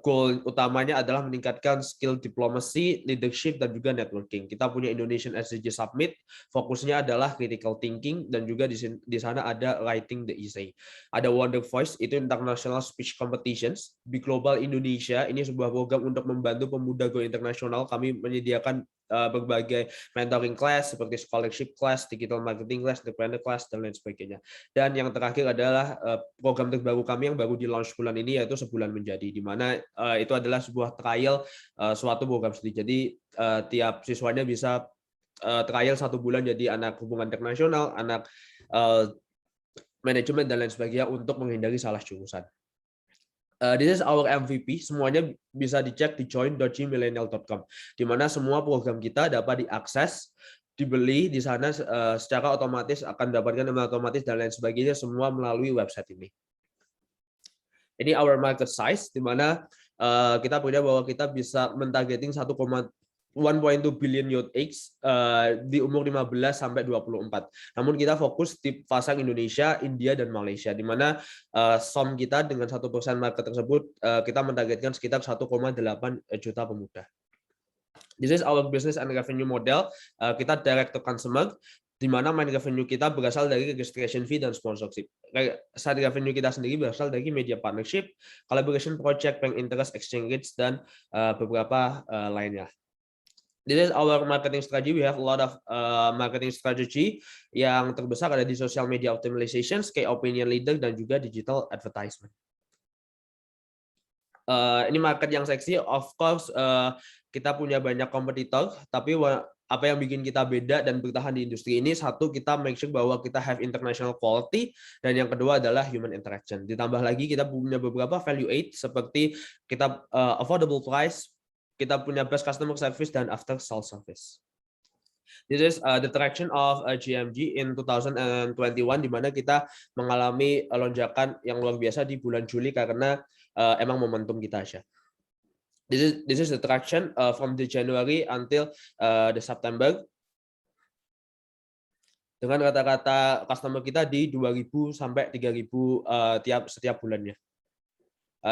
S3: goal utamanya adalah meningkatkan skill diplomacy, leadership, dan juga networking. Kita punya Indonesian SDG Summit, fokusnya adalah critical thinking, dan juga di sana ada writing the essay. Ada Wonder Voice, itu international speech competitions. Di Global Indonesia, ini sebuah program untuk membantu pemuda go internasional. Kami menyediakan berbagai mentoring class seperti scholarship class, digital marketing class, entrepreneur class, dan lain sebagainya. Dan yang terakhir adalah program terbaru kami yang baru di launch bulan ini, yaitu Sebulan Menjadi, di mana itu adalah sebuah trial suatu program studi. Jadi tiap siswanya bisa trial 1 bulan jadi anak hubungan internasional, anak manajemen, dan lain sebagainya untuk menghindari salah jurusan. This is our MVP, semuanya bisa dicek di join.gmillennial.com, di mana semua program kita dapat diakses, dibeli di sana secara otomatis, akan dapatkan email otomatis dan lain sebagainya, semua melalui website ini. Ini our market size, di mana kita punya bahwa kita bisa mentargeting 1.2 billion youth age di umur 15 sampai 24. Namun kita fokus di pasar Indonesia, India, dan Malaysia, di mana SOM kita dengan 1% market tersebut kita mentargetkan sekitar 1,8 juta pemuda. This is our business and revenue model. Kita direct to consumer, di mana main revenue kita berasal dari registration fee dan sponsorship. Side revenue kita sendiri berasal dari media partnership, collaboration project, bank interest, exchange rates, dan beberapa lainnya. This is our marketing strategy. We have a lot of marketing strategy. Yang terbesar ada di social media optimization, key opinion leader, dan juga digital advertisement. ini market yang seksi, of course kita punya banyak kompetitor, tapi apa yang bikin kita beda dan bertahan di industri ini, satu, kita make sure bahwa kita have international quality, dan yang kedua adalah human interaction. Ditambah lagi kita punya beberapa value add seperti kita affordable price, kita punya best customer service dan after sales service. This is the traction of GMG in 2021, di mana kita mengalami lonjakan yang luar biasa di bulan Juli karena emang momentum kita aja. This is the traction from the January until the September. Dengan rata-rata customer kita di 2.000 sampai 3.000 setiap bulannya.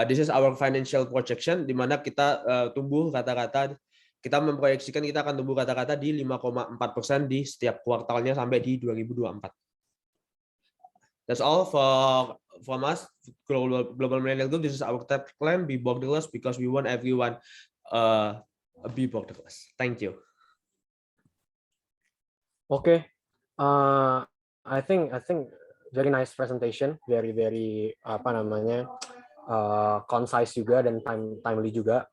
S3: This is our financial projection, di mana kita tumbuh rata-rata, kita memproyeksikan kita akan tumbuh rata-rata di 5,4% di setiap kuartalnya sampai di 2024. That's all from us, Global Millennial Group. This is our tagline: be borderless, because we want everyone be borderless. Thank you.
S1: Okay, I think very nice presentation, very concise juga dan timely juga.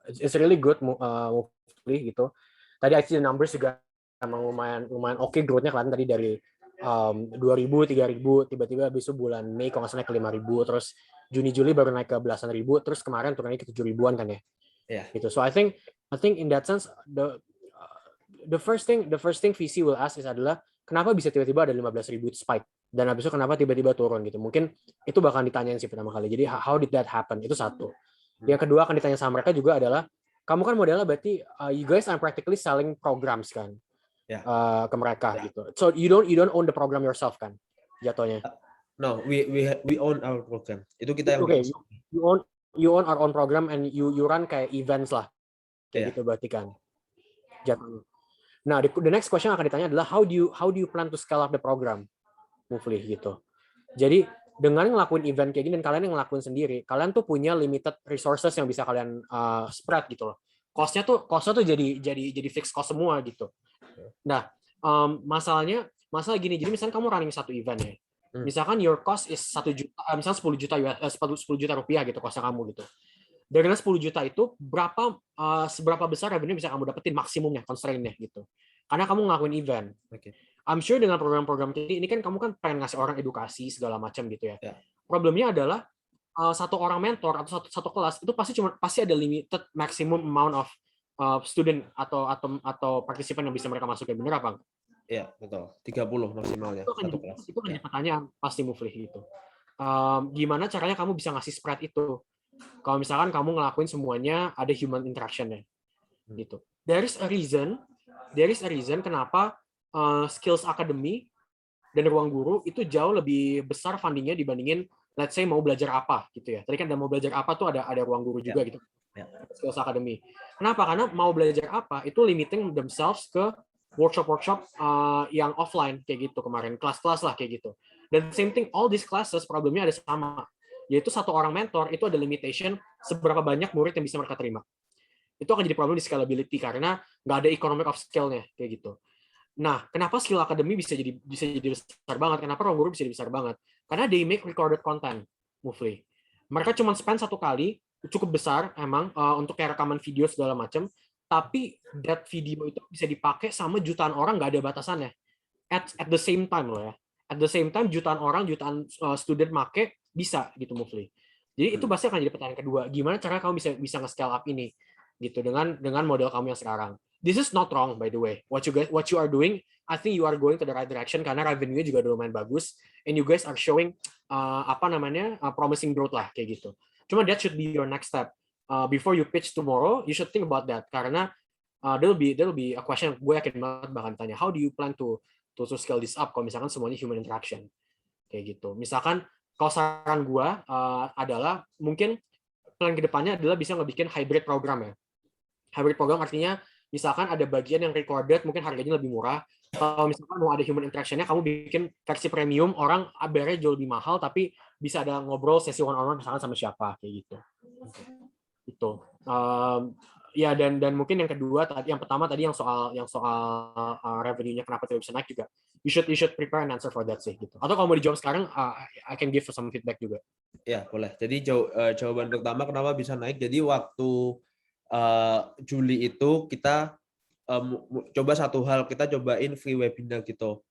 S1: It's really good, Mufli gitu. Tadi I see the numbers juga emang lumayan oke growth-nya kan tadi dari 2.000, 3.000, tiba-tiba habis itu bulan Mei kalau nggak salah naik ke 5.000, terus Juni-Juli baru naik ke belasan ribu, terus kemarin turunnya ke 7.000-an kan ya.
S3: Yeah.
S1: Gitu. So I think in that sense the first thing VC will ask adalah kenapa bisa tiba-tiba ada 15.000 spike, dan habis itu kenapa tiba-tiba turun gitu. Mungkin itu bakal ditanyain sih pertama kali. Jadi how did that happen? Itu satu. Yang kedua akan ditanya sama mereka juga adalah, kamu kan modelnya berarti you guys are practically selling programs kan. Ke mereka gitu. So you don't own the program yourself kan jatuhnya.
S3: No, we own our program. Itu kita yang
S1: you own our own program and you run kayak events lah. Kayak gitu berarti kan jatuhnya. Nah, the next question yang akan ditanya adalah how do you plan to scale up the program, Mufli gitu. Jadi dengan ngelakuin event kayak gini dan kalian yang ngelakuin sendiri, kalian tuh punya limited resources yang bisa kalian spread gitu loh. Cost-nya tuh jadi fixed cost semua gitu. Nah, masalah gini, jadi misalnya kamu running satu event ya, misalkan your cost is 1 juta, misalnya 10 juta rupiah gitu cost-nya kamu gitu. Dari 10 juta itu seberapa besar revenue bisa kamu dapetin maksimumnya, constraint-nya gitu. Karena kamu ngelakuin event.
S3: Okay.
S1: I'm sure dengan program-program ini kan kamu kan pengen ngasih orang edukasi segala macam gitu ya. Problemnya adalah satu orang mentor atau satu kelas itu pasti ada limited maximum amount of student atau partisipan yang bisa mereka masukin, bener apa?
S3: Iya, betul. 30 maksimalnya satu kelas.
S1: Itu kan pertanyaan pasti Mufli gitu. Gimana caranya kamu bisa ngasih spread itu? Kalau misalkan kamu ngelakuin semuanya ada human interaction-nya gitu. There is a reason kenapa Skills Academy dan Ruang Guru itu jauh lebih besar fundingnya dibandingin let's say mau belajar apa gitu ya. Tadi kan mau belajar apa tuh ada Ruang Guru juga gitu. Skills Academy. Kenapa? Karena mau belajar apa itu limiting themselves ke workshop yang offline kayak gitu kemarin, kelas-kelas lah kayak gitu. Dan same thing, all these classes problemnya ada sama, yaitu satu orang mentor itu ada limitation seberapa banyak murid yang bisa mereka terima. Itu akan jadi problem di scalability karena nggak ada economic of scale-nya kayak gitu. Nah, kenapa Skill Academy bisa jadi besar banget? Kenapa Ruang Guru bisa jadi besar banget? Karena they make recorded content, Mufli. Mereka cuma spend satu kali, cukup besar emang untuk kayak rekaman video segala macam, tapi that video itu bisa dipakai sama jutaan orang, nggak ada batasannya. At the same time loh ya. At the same time jutaan student make bisa gitu Mufli. Jadi itu pasti akan jadi pertanyaan kedua. Gimana cara kamu bisa nge-scale up ini gitu dengan model kamu yang sekarang. This is not wrong by the way. What you are doing, I think you are going to the right direction karena revenue-nya juga lumayan bagus and you guys are showing promising growth lah kayak gitu. Cuma that should be your next step. Before you pitch tomorrow, you should think about that karena there'll be a question gue yakin banget bakal ditanya. How do you plan to scale this up kalau misalkan semuanya human interaction kayak gitu. Misalkan kalau saran gue adalah mungkin plan kedepannya adalah bisa ngebikin hybrid program ya. Hybrid program artinya misalkan ada bagian yang recorded mungkin harganya lebih murah. Kalau misalkan mau ada human interaction-nya, kamu bikin versi premium, orang bayarnya jauh lebih mahal, tapi bisa ada ngobrol sesi one-on-one misalkan sama siapa kayak gitu. Itu. Ya, dan mungkin yang kedua tadi, yang pertama tadi yang soal revenue-nya kenapa tidak bisa naik juga. You should prepare an answer for that sih gitu. Atau kalau mau dijawab sekarang, I can give some feedback juga.
S3: Ya, boleh. Jadi jawaban pertama kenapa bisa naik. Jadi waktu Juli itu kita coba satu hal, kita cobain free webinar gitu.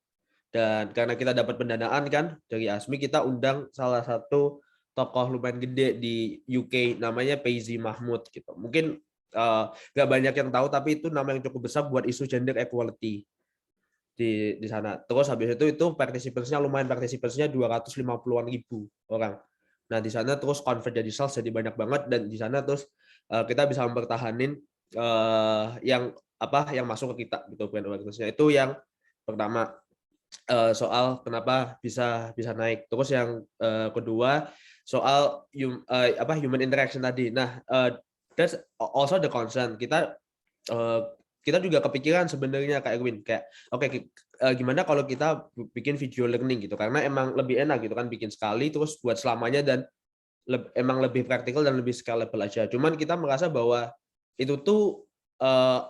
S3: Dan karena kita dapat pendanaan kan dari ASMI, kita undang salah satu tokoh lumayan gede di UK, namanya Faizi Mahmud gitu. Mungkin nggak banyak yang tahu, tapi itu nama yang cukup besar buat isu gender equality di sana. Terus habis itu participants-nya lumayan, participants-nya 250-an ribu orang. Nah, di sana terus convert jadi sales jadi banyak banget, dan di sana terus kita bisa mempertahanin yang masuk ke kita gitu, brand awareness-nya. Itu yang pertama, soal kenapa bisa naik. Terus yang kedua soal human interaction tadi. Nah, that's also the concern. Kita juga kepikiran sebenarnya Kak Erwin, kayak oke, gimana kalau kita bikin video learning gitu, karena emang lebih enak gitu kan, bikin sekali terus buat selamanya, dan emang lebih praktikal dan lebih scalable aja. Cuman kita merasa bahwa itu tuh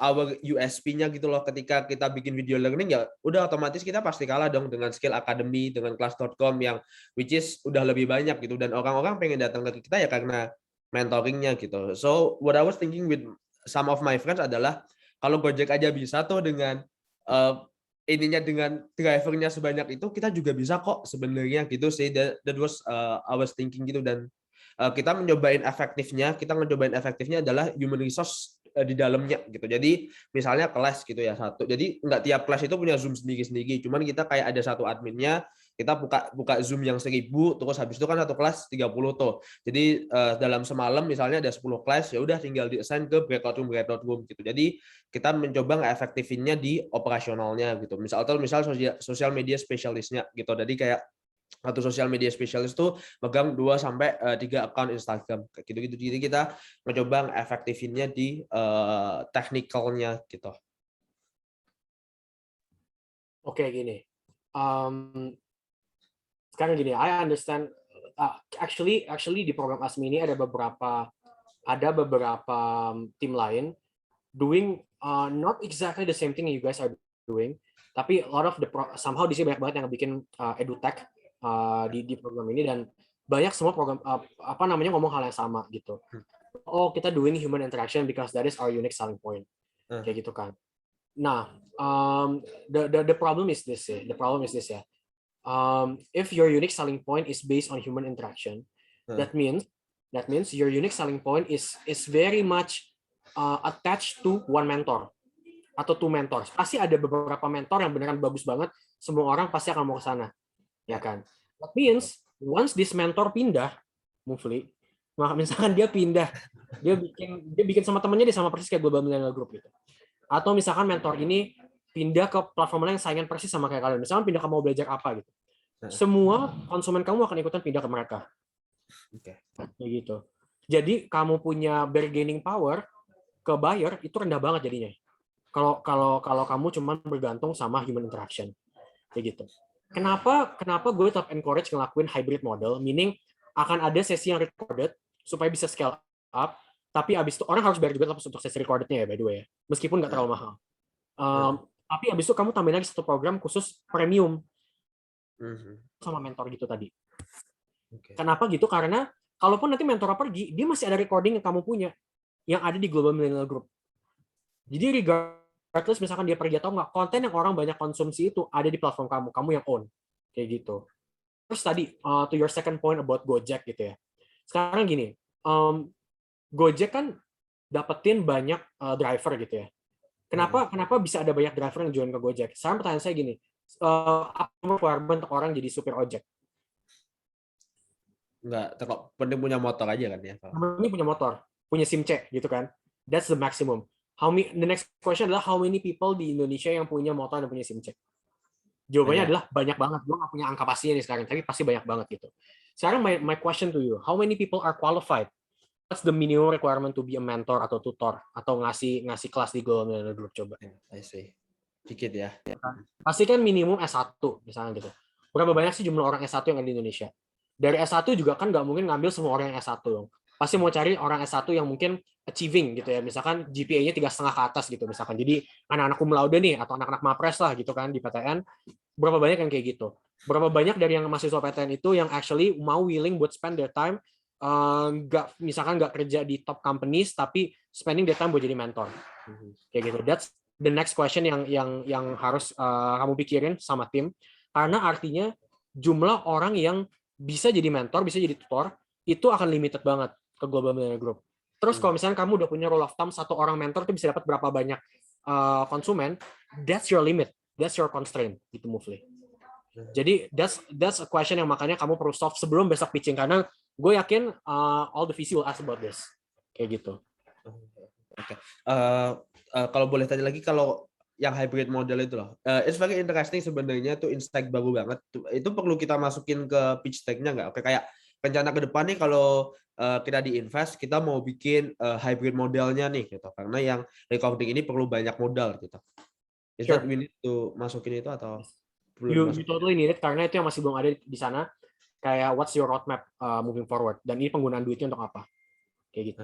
S3: our USP-nya gitu loh. Ketika kita bikin video learning, ya udah otomatis kita pasti kalah dong dengan Skill Academy, dengan Class.com yang which is udah lebih banyak gitu, dan orang-orang pengen datang ke kita ya karena mentoringnya gitu. So what I was thinking with some of my friends adalah kalau Gojek aja bisa tuh dengan dengan drivernya sebanyak itu, kita juga bisa kok sebenarnya gitu sih. That was I was thinking gitu. Dan kita ngecobain efektifnya adalah human resource di dalamnya gitu. Jadi misalnya kelas gitu ya, satu. Jadi nggak tiap kelas itu punya Zoom sendiri-sendiri. Cuman kita kayak ada satu adminnya, kita buka Zoom yang 1000, terus habis itu kan satu kelas 30 tuh. Jadi dalam semalam misalnya ada 10 kelas, ya udah tinggal di-assign ke breakout room gitu. Jadi kita mencoba nge-efektifinnya di operasionalnya gitu. Misal sosial media spesialisnya gitu. Jadi kayak atau sosial media spesialis tuh megang 2 sampai 3 akun Instagram kayak gitu-gitu. Jadi kita mencoba efektifinnya di technicalnya gitu.
S1: Oke, gini. Sekarang gini, I understand. Actually di program ASMI ini ada beberapa tim lain doing not exactly the same thing you guys are doing, tapi a lot of somehow di sini banyak banget yang bikin edutech di program ini, dan banyak semua program ngomong hal yang sama gitu. Oh, kita doing human interaction because that is our unique selling point, kayak gitu kan. Nah, the problem is this ya. If your unique selling point is based on human interaction, that means your unique selling point is very much attached to one mentor atau two mentors. Pasti ada beberapa mentor yang beneran bagus banget, semua orang pasti akan mau ke sana, ya kan? That means once this mentor pindah, misalkan dia pindah, dia bikin sama temennya, dia sama persis kayak Global Millennial Group gitu. Atau misalkan mentor ini pindah ke platform lain yang saingan persis sama kayak kalian. Misalkan pindah ke mau belajar apa gitu. Semua konsumen kamu akan ikutan pindah ke mereka. Kayak gitu. Jadi kamu punya bargaining power ke buyer itu rendah banget jadinya. Kalau kamu cuma bergantung sama human interaction. Kayak gitu. Kenapa gue tetap encourage ngelakuin hybrid model, meaning akan ada sesi yang recorded supaya bisa scale up, tapi abis itu orang harus bayar juga untuk sesi recordednya ya, by the way ya, meskipun nggak terlalu mahal. Tapi abis itu kamu tambahin lagi satu program khusus premium sama mentor gitu tadi. Kenapa gitu? Karena kalaupun nanti mentor pergi, dia masih ada recording yang kamu punya yang ada di Global Millennial Group. Jadi regardless misalkan dia pergi atau nggak, konten yang orang banyak konsumsi itu ada di platform kamu yang own, kayak gitu. Terus tadi to your second point about Gojek gitu ya. Sekarang gini, Gojek kan dapetin banyak driver gitu ya. Kenapa bisa ada banyak driver yang join ke Gojek? Sekarang pertanyaan saya gini, apa requirement untuk orang jadi supir ojek?
S3: Enggak, penting punya motor aja kan ya.
S1: Ini punya motor, punya SIM C gitu kan. That's the maximum. The next question adalah how many people di Indonesia yang punya motor dan punya SIM C? Jawabannya adalah banyak banget. Gue nggak punya angka pastinya nih sekarang, tapi pasti banyak banget gitu. Sekarang my question to you, how many people are qualified? What's the minimum requirement to be a mentor atau tutor atau ngasih kelas di Global Millennial Group, coba?
S3: I see. Dikit ya.
S1: Pasti kan minimum S1 misalnya gitu. Berapa banyak sih jumlah orang S1 yang ada di Indonesia? Dari S1 juga kan nggak mungkin ngambil semua orang yang S1 dong. pasti mau cari orang S1 yang mungkin achieving gitu ya, misalkan GPA-nya 3,5 ke atas gitu misalkan. Jadi anak-anak cum laude nih atau anak-anak mapres lah gitu kan di PTN, berapa banyak yang kayak gitu? Berapa banyak dari yang mahasiswa PTN itu yang actually mau willing buat spend their time misalkan nggak kerja di top companies tapi spending their time buat jadi mentor kayak gitu. That's the next question yang harus kamu pikirin sama tim, karena artinya jumlah orang yang bisa jadi mentor, bisa jadi tutor itu akan limited banget ke Global Millionaire Group. Terus kalau misalnya kamu udah punya rule of thumb satu orang mentor itu bisa dapat berapa banyak konsumen, that's your limit, that's your constraint gitu Mufli. Jadi that's a question yang makanya kamu perlu solve sebelum besok pitching, karena gue yakin all the VC will ask about this kayak gitu.
S3: Oke. Kalau boleh tanya lagi, kalau yang hybrid model itu loh, it's very interesting sebenarnya, tuh insight baru banget. Itu perlu kita masukin ke pitch deck-nya nggak? Oke, kayak rencana ke depan nih kalau kita diinvest, kita mau bikin hybrid modelnya nih gitu. Karena yang recording ini perlu banyak modal gitu. Is that we need to masukin itu atau belum?
S1: You totally need it, karena itu yang masih belum ada di sana. Kayak what's your roadmap moving forward, dan ini penggunaan duitnya untuk apa kayak gitu.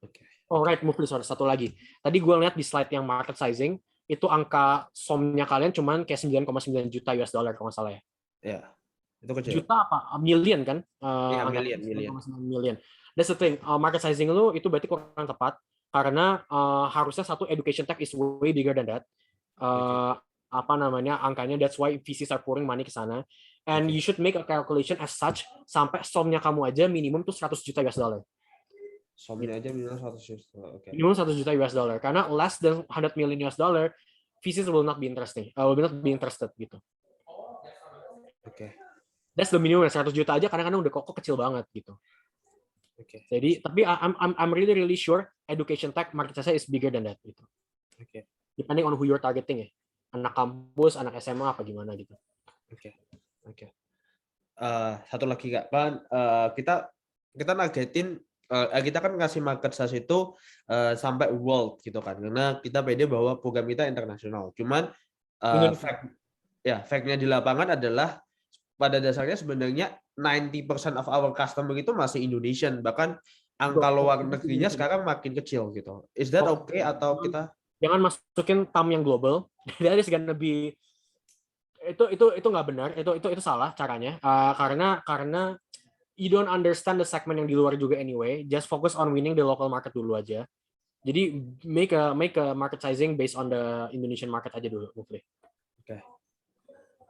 S3: Okay.
S1: Alright, Mufli, satu lagi. Tadi gue lihat di slide yang market sizing itu angka somnya kalian cuman kayak 9,9 juta US dollar kalau nggak salah ya.
S3: Ya, itu kecil.
S1: Juta apa? Million kan?
S3: Iya, million.
S1: That's the thing. Market sizing lu itu berarti kurang tepat karena harusnya satu education tech is way bigger than that. Apa namanya angkanya? That's why VCs are pouring money ke sana. And you should make a calculation as such sampai somnya kamu aja minimum tuh 100 juta US dollar.
S3: Somnya aja minimum 100 juta. Okay.
S1: Minimum 100 juta US dollar. Karena less than 100 million US dollar, VCs will not be interested. Gitu.
S3: Okay.
S1: That's the minimum. 100 juta aja kadang-kadang udah kok kecil banget gitu.
S3: Okay.
S1: Jadi tapi I'm really sure education tech market size is bigger than that gitu.
S3: Okay.
S1: Depending on who you're targeting ya. Anak kampus, anak SMA apa gimana gitu.
S3: Oke. Satu lagi Kak, kan kita nargetin kita kan ngasih market size itu sampai world gitu kan, karena kita pede bahwa program kita internasional. Cuman fact-nya di lapangan adalah pada dasarnya sebenarnya 90% of our customer itu masih Indonesian, bahkan angka luar negerinya sekarang makin kecil gitu. Is that okay atau kita
S1: jangan masukin TAM yang global? That is gonna be itu nggak benar, itu salah caranya, karena you don't understand the segment yang di luar juga anyway. Just focus on winning the local market dulu aja. Jadi make a market sizing based on the Indonesian market aja dulu, Mufli.
S3: Oke.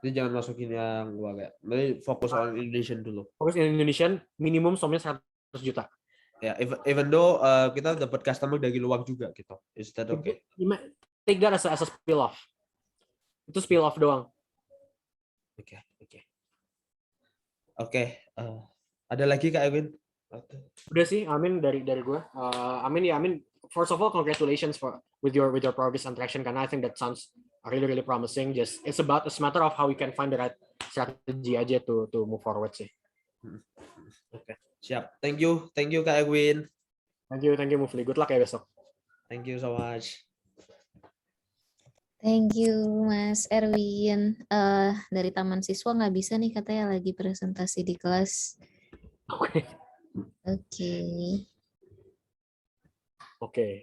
S3: Jadi jangan masukin yang luar ya. Jadi fokus on Indonesian dulu.
S1: Fokus in Indonesian, minimum somnya 100 juta.
S3: Ya, even though kita dapat customer dari luar juga gitu. Is that okay?
S1: Take that as a spill off. Itu spill off doang.
S3: Oke. Ada lagi Kak Edwin?
S1: Udah sih, Amin dari gue. Amin. First of all, congratulations with your progress and traction, karena I think that sounds really promising. Just it's a matter of how we can find the right strategy aja to move forward sih.
S3: Oke, siap. Thank you Kak Edwin.
S1: Thank you Mufli. Good luck ya besok.
S3: Thank you so much.
S2: Thank you Mas Erwin. Dari Taman Siswa nggak bisa nih katanya, lagi presentasi di kelas.
S1: Oke.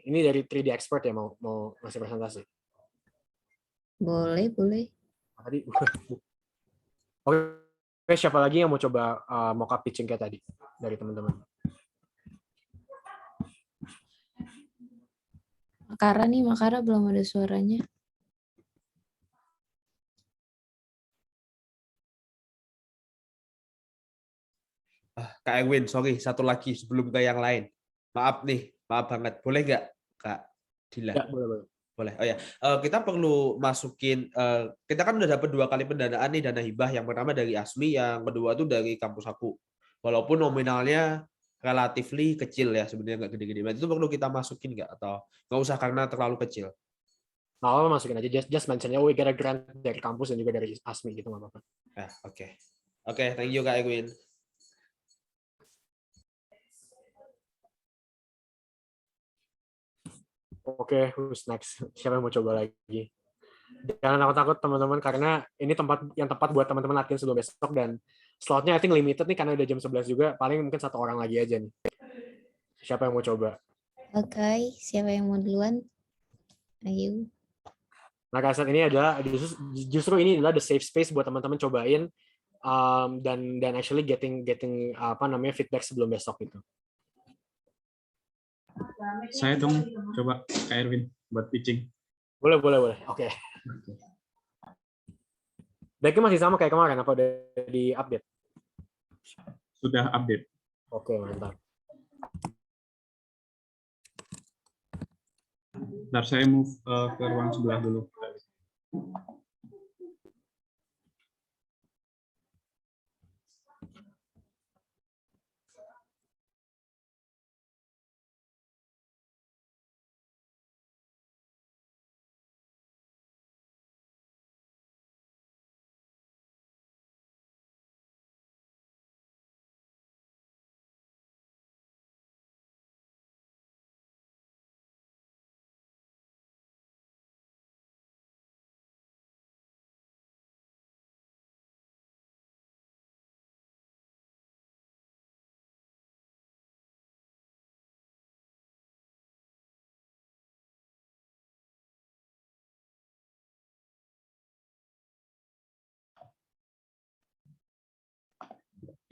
S1: Ini dari 3D Expert ya mau ngasih presentasi.
S2: Boleh.
S1: Tadi. Oke, siapa lagi yang mau coba mock-up pitching kayak tadi dari teman-teman?
S2: Makara belum ada suaranya.
S3: Kak Edwin, sorry, satu lagi sebelum ke yang lain. Maaf banget. Boleh nggak Kak Dila?
S1: Ya, boleh.
S3: Oh ya, kita perlu masukin, kita kan udah dapat 2 kali pendanaan nih, dana hibah. Yang pertama dari ASMI, yang kedua tuh dari kampus aku. Walaupun nominalnya relatively kecil ya, sebenarnya nggak gede-gede banget. Itu perlu kita masukin nggak? Atau nggak usah karena terlalu kecil?
S1: Nggak apa-apa, masukin aja. Just mention we get a grant dari kampus dan juga dari ASMI gitu, nggak apa-apa.
S3: Oke, thank you Kak Edwin.
S1: Oke, who's next? Siapa yang mau coba lagi? Jangan takut teman-teman, karena ini tempat yang tepat buat teman-teman latihan sebelum besok, dan slotnya I think limited nih karena udah jam 11 juga. Paling mungkin 1 orang lagi aja nih. Siapa yang mau coba?
S2: Oke, siapa yang mau duluan? Ayo.
S1: Nah, Kasan, ini adalah justru ini adalah the safe space buat teman-teman cobain dan actually getting apa namanya feedback sebelum besok gitu.
S7: Saya dong coba Kak Erwin buat pitching.
S1: Boleh. Oke. Decknya masih sama kayak kemarin apa udah di update?
S7: Sudah update.
S1: Oke, mantap.
S7: Ntar saya move ke ruang sebelah dulu.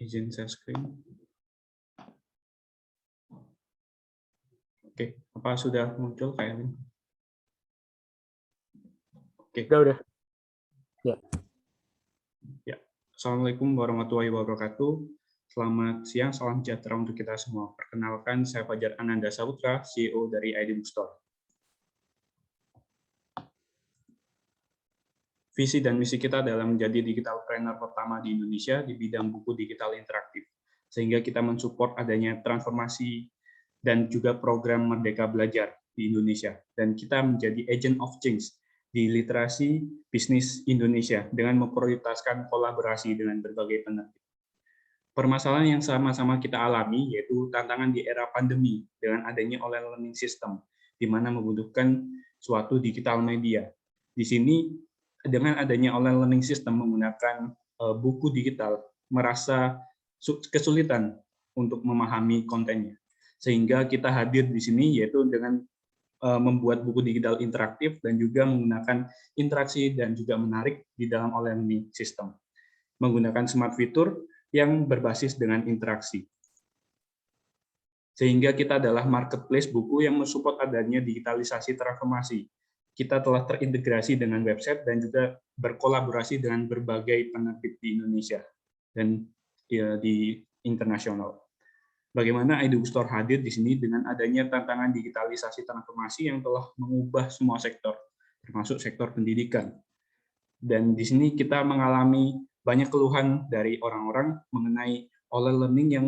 S7: Izin share screen. Oke, apa sudah muncul Kak Erwin? Oke.
S1: Udah.
S7: Ya. Assalamualaikum warahmatullahi wabarakatuh. Selamat siang, salam sejahtera untuk kita semua. Perkenalkan, saya Fajar Ananda Saputra, CEO dari ID Bookstore. Visi dan misi kita adalah menjadi digital planner pertama di Indonesia di bidang buku digital interaktif, sehingga kita mensupport adanya transformasi dan juga program Merdeka Belajar di Indonesia. Dan kita menjadi agent of change di literasi bisnis Indonesia dengan memprioritaskan kolaborasi dengan berbagai penerbit. Permasalahan yang sama-sama kita alami yaitu tantangan di era pandemi dengan adanya online learning system, di mana membutuhkan suatu digital media. Di sini dengan adanya online learning system menggunakan buku digital merasa kesulitan untuk memahami kontennya. Sehingga kita hadir di sini yaitu dengan membuat buku digital interaktif dan juga menggunakan interaksi dan juga menarik di dalam online learning system. Menggunakan smart fitur yang berbasis dengan interaksi. Sehingga kita adalah marketplace buku yang mensupport adanya digitalisasi transformasi. Kita telah terintegrasi dengan website dan juga berkolaborasi dengan berbagai penerbit di Indonesia dan di internasional. Bagaimana ID Bookstore hadir di sini dengan adanya tantangan digitalisasi transformasi yang telah mengubah semua sektor, termasuk sektor pendidikan. Dan di sini kita mengalami banyak keluhan dari orang-orang mengenai online learning yang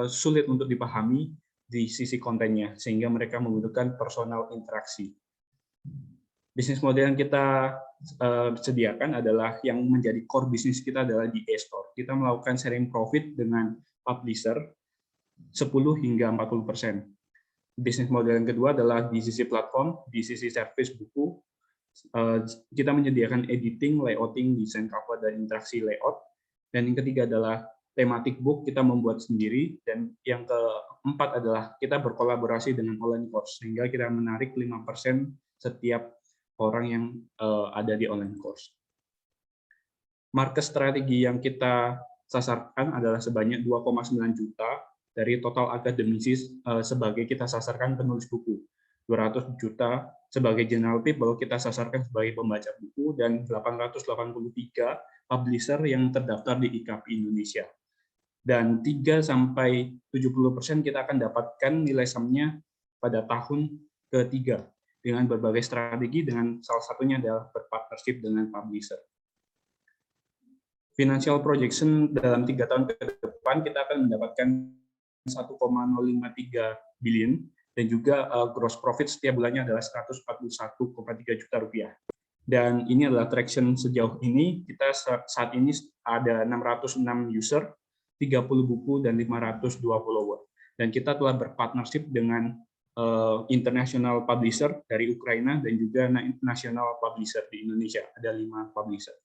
S7: sulit untuk dipahami di sisi kontennya, sehingga mereka membutuhkan personal interaksi. Bisnis model yang kita sediakan adalah yang menjadi core bisnis kita adalah di e-store. Kita melakukan sharing profit dengan publisher 10 hingga 40%. Bisnis model yang kedua adalah di sisi platform, di sisi service buku, kita menyediakan editing, layouting, desain cover, dan interaksi layout. Dan yang ketiga adalah thematic book, kita membuat sendiri. Dan yang keempat adalah kita berkolaborasi dengan online course, sehingga kita menarik 5% setiap orang yang ada di online course. Market strategi yang kita sasarkan adalah sebanyak 2,9 juta dari total akademisi sebagai kita sasarkan penulis buku. 200 juta sebagai general people kita sasarkan sebagai pembaca buku, dan 883 publisher yang terdaftar di IKP Indonesia. Dan 3-70% kita akan dapatkan nilai saham-nya pada tahun ketiga dengan berbagai strategi, dengan salah satunya adalah berpartnership dengan publisher. Financial projection dalam 3 tahun ke depan kita akan mendapatkan 1,053 billion dan juga gross profit setiap bulannya adalah 141,3 juta rupiah. Dan ini adalah traction sejauh ini. Kita saat ini ada 606 user, 30 buku, dan 502 follower. Dan kita telah berpartnership dengan international publisher dari Ukraina dan juga national publisher di Indonesia. Ada 5 publisher.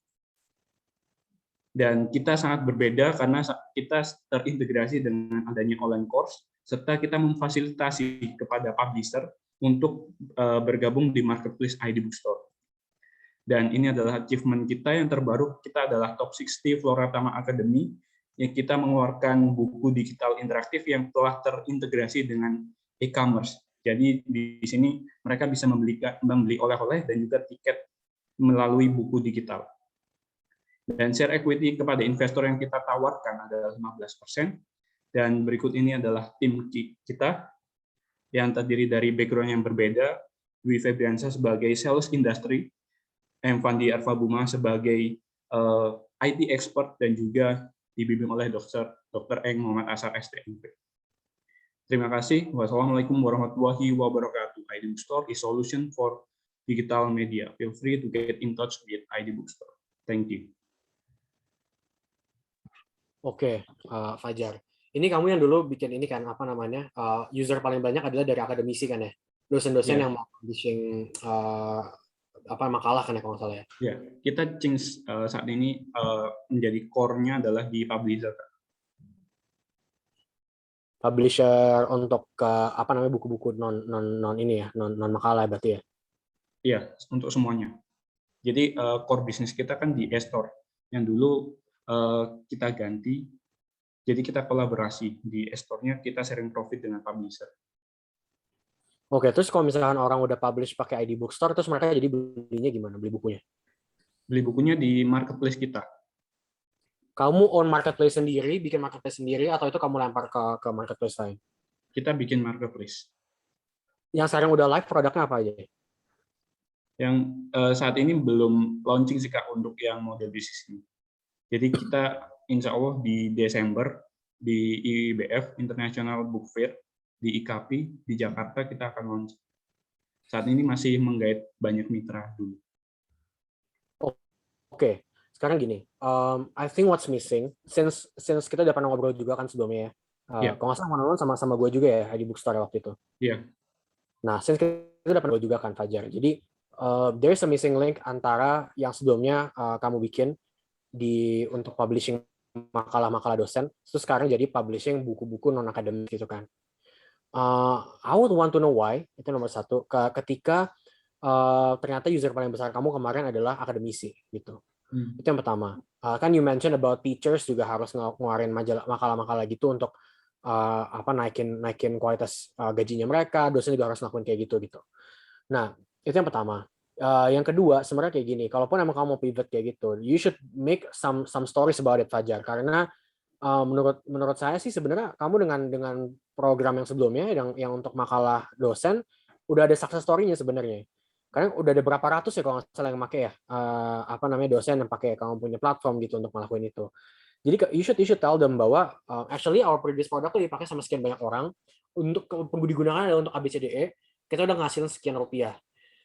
S7: Dan kita sangat berbeda karena kita terintegrasi dengan adanya online course, serta kita memfasilitasi kepada publisher untuk bergabung di marketplace ID Bookstore. Dan ini adalah achievement kita yang terbaru. Kita adalah top 60 Floratama Academy yang kita mengeluarkan buku digital interaktif yang telah terintegrasi dengan e-commerce. Jadi di sini mereka bisa membeli oleh-oleh dan juga tiket melalui buku digital. Dan share equity kepada investor yang kita tawarkan adalah 15%. Dan berikut ini adalah tim kita yang terdiri dari background yang berbeda. Dwi Febriansyah sebagai sales industry, M. Fandi Arfabuma sebagai IT expert, dan juga dibimbing oleh Dr. Eng Muhammad Asar STMP. Terima kasih. Wassalamualaikum warahmatullahi wabarakatuh. ID Bookstore is solution for digital media. Feel free to get in touch with ID Bookstore. Thank you.
S1: Oke, Fajar. Ini kamu yang dulu bikin ini kan, apa namanya, user paling banyak adalah dari akademisi kan ya? Dosen-dosen yang mau publishing makalah kan ya kalau nggak salah ya?
S7: Ya, kita change saat ini menjadi core-nya adalah di publisher.
S1: Publisher untuk buku-buku non ini ya, non makalah berarti ya?
S7: Iya, untuk semuanya. Jadi core bisnis kita kan di e-store yang dulu kita ganti. Jadi kita kolaborasi di e-store-nya, kita sharing profit dengan publisher.
S1: Oke, terus kalau misalkan orang udah publish pakai ID Bookstore, terus mereka jadi belinya gimana? Beli bukunya?
S7: Beli bukunya di marketplace kita.
S1: Kamu own marketplace sendiri, bikin marketplace sendiri, atau itu kamu lempar ke marketplace lain?
S7: Kita bikin marketplace.
S1: Yang sekarang udah live, produknya apa aja?
S7: Yang saat ini belum launching sih Kak untuk yang model bisnis ini. Jadi kita insya Allah di Desember di IBF International Book Fair di IKP di Jakarta kita akan launch. Saat ini masih menggait banyak mitra dulu.
S1: Oke. Sekarang gini, I think what's missing, since kita udah pernah ngobrol juga kan sebelumnya ya, kalau nggak salah sama gue juga ya di Bookstore waktu itu.
S7: Iya.
S1: Nah, since kita udah pernah ngobrol juga kan Fajar, jadi there's a missing link antara yang sebelumnya kamu bikin untuk publishing makalah-makalah dosen, terus sekarang jadi publishing buku-buku non akademik gitu kan. I would want to know why, itu nomor satu. Ketika ternyata user paling besar kamu kemarin adalah akademisi gitu. Itu yang pertama. Kan you mention about teachers juga harus ngeluarin makalah-makalah gitu untuk naikin kualitas gajinya mereka, dosen juga harus ngelakuin kayak gitu. Nah, itu yang pertama. Yang kedua, sebenarnya kayak gini, kalaupun emang kamu mau pivot kayak gitu, you should make some stories about it, Fajar. Karena menurut saya sih sebenarnya kamu dengan program yang sebelumnya yang untuk makalah dosen udah ada success story-nya sebenarnya. Karena udah ada berapa ratus ya kalau nggak salah yang pakai ya, dosen yang pakai kamu punya platform gitu untuk ngelakuin itu. Jadi you should tell them bahwa actually our previous product tuh dipakai sama sekian banyak orang, untuk digunakan adalah untuk ABCDE, kita udah ngasilin sekian rupiah.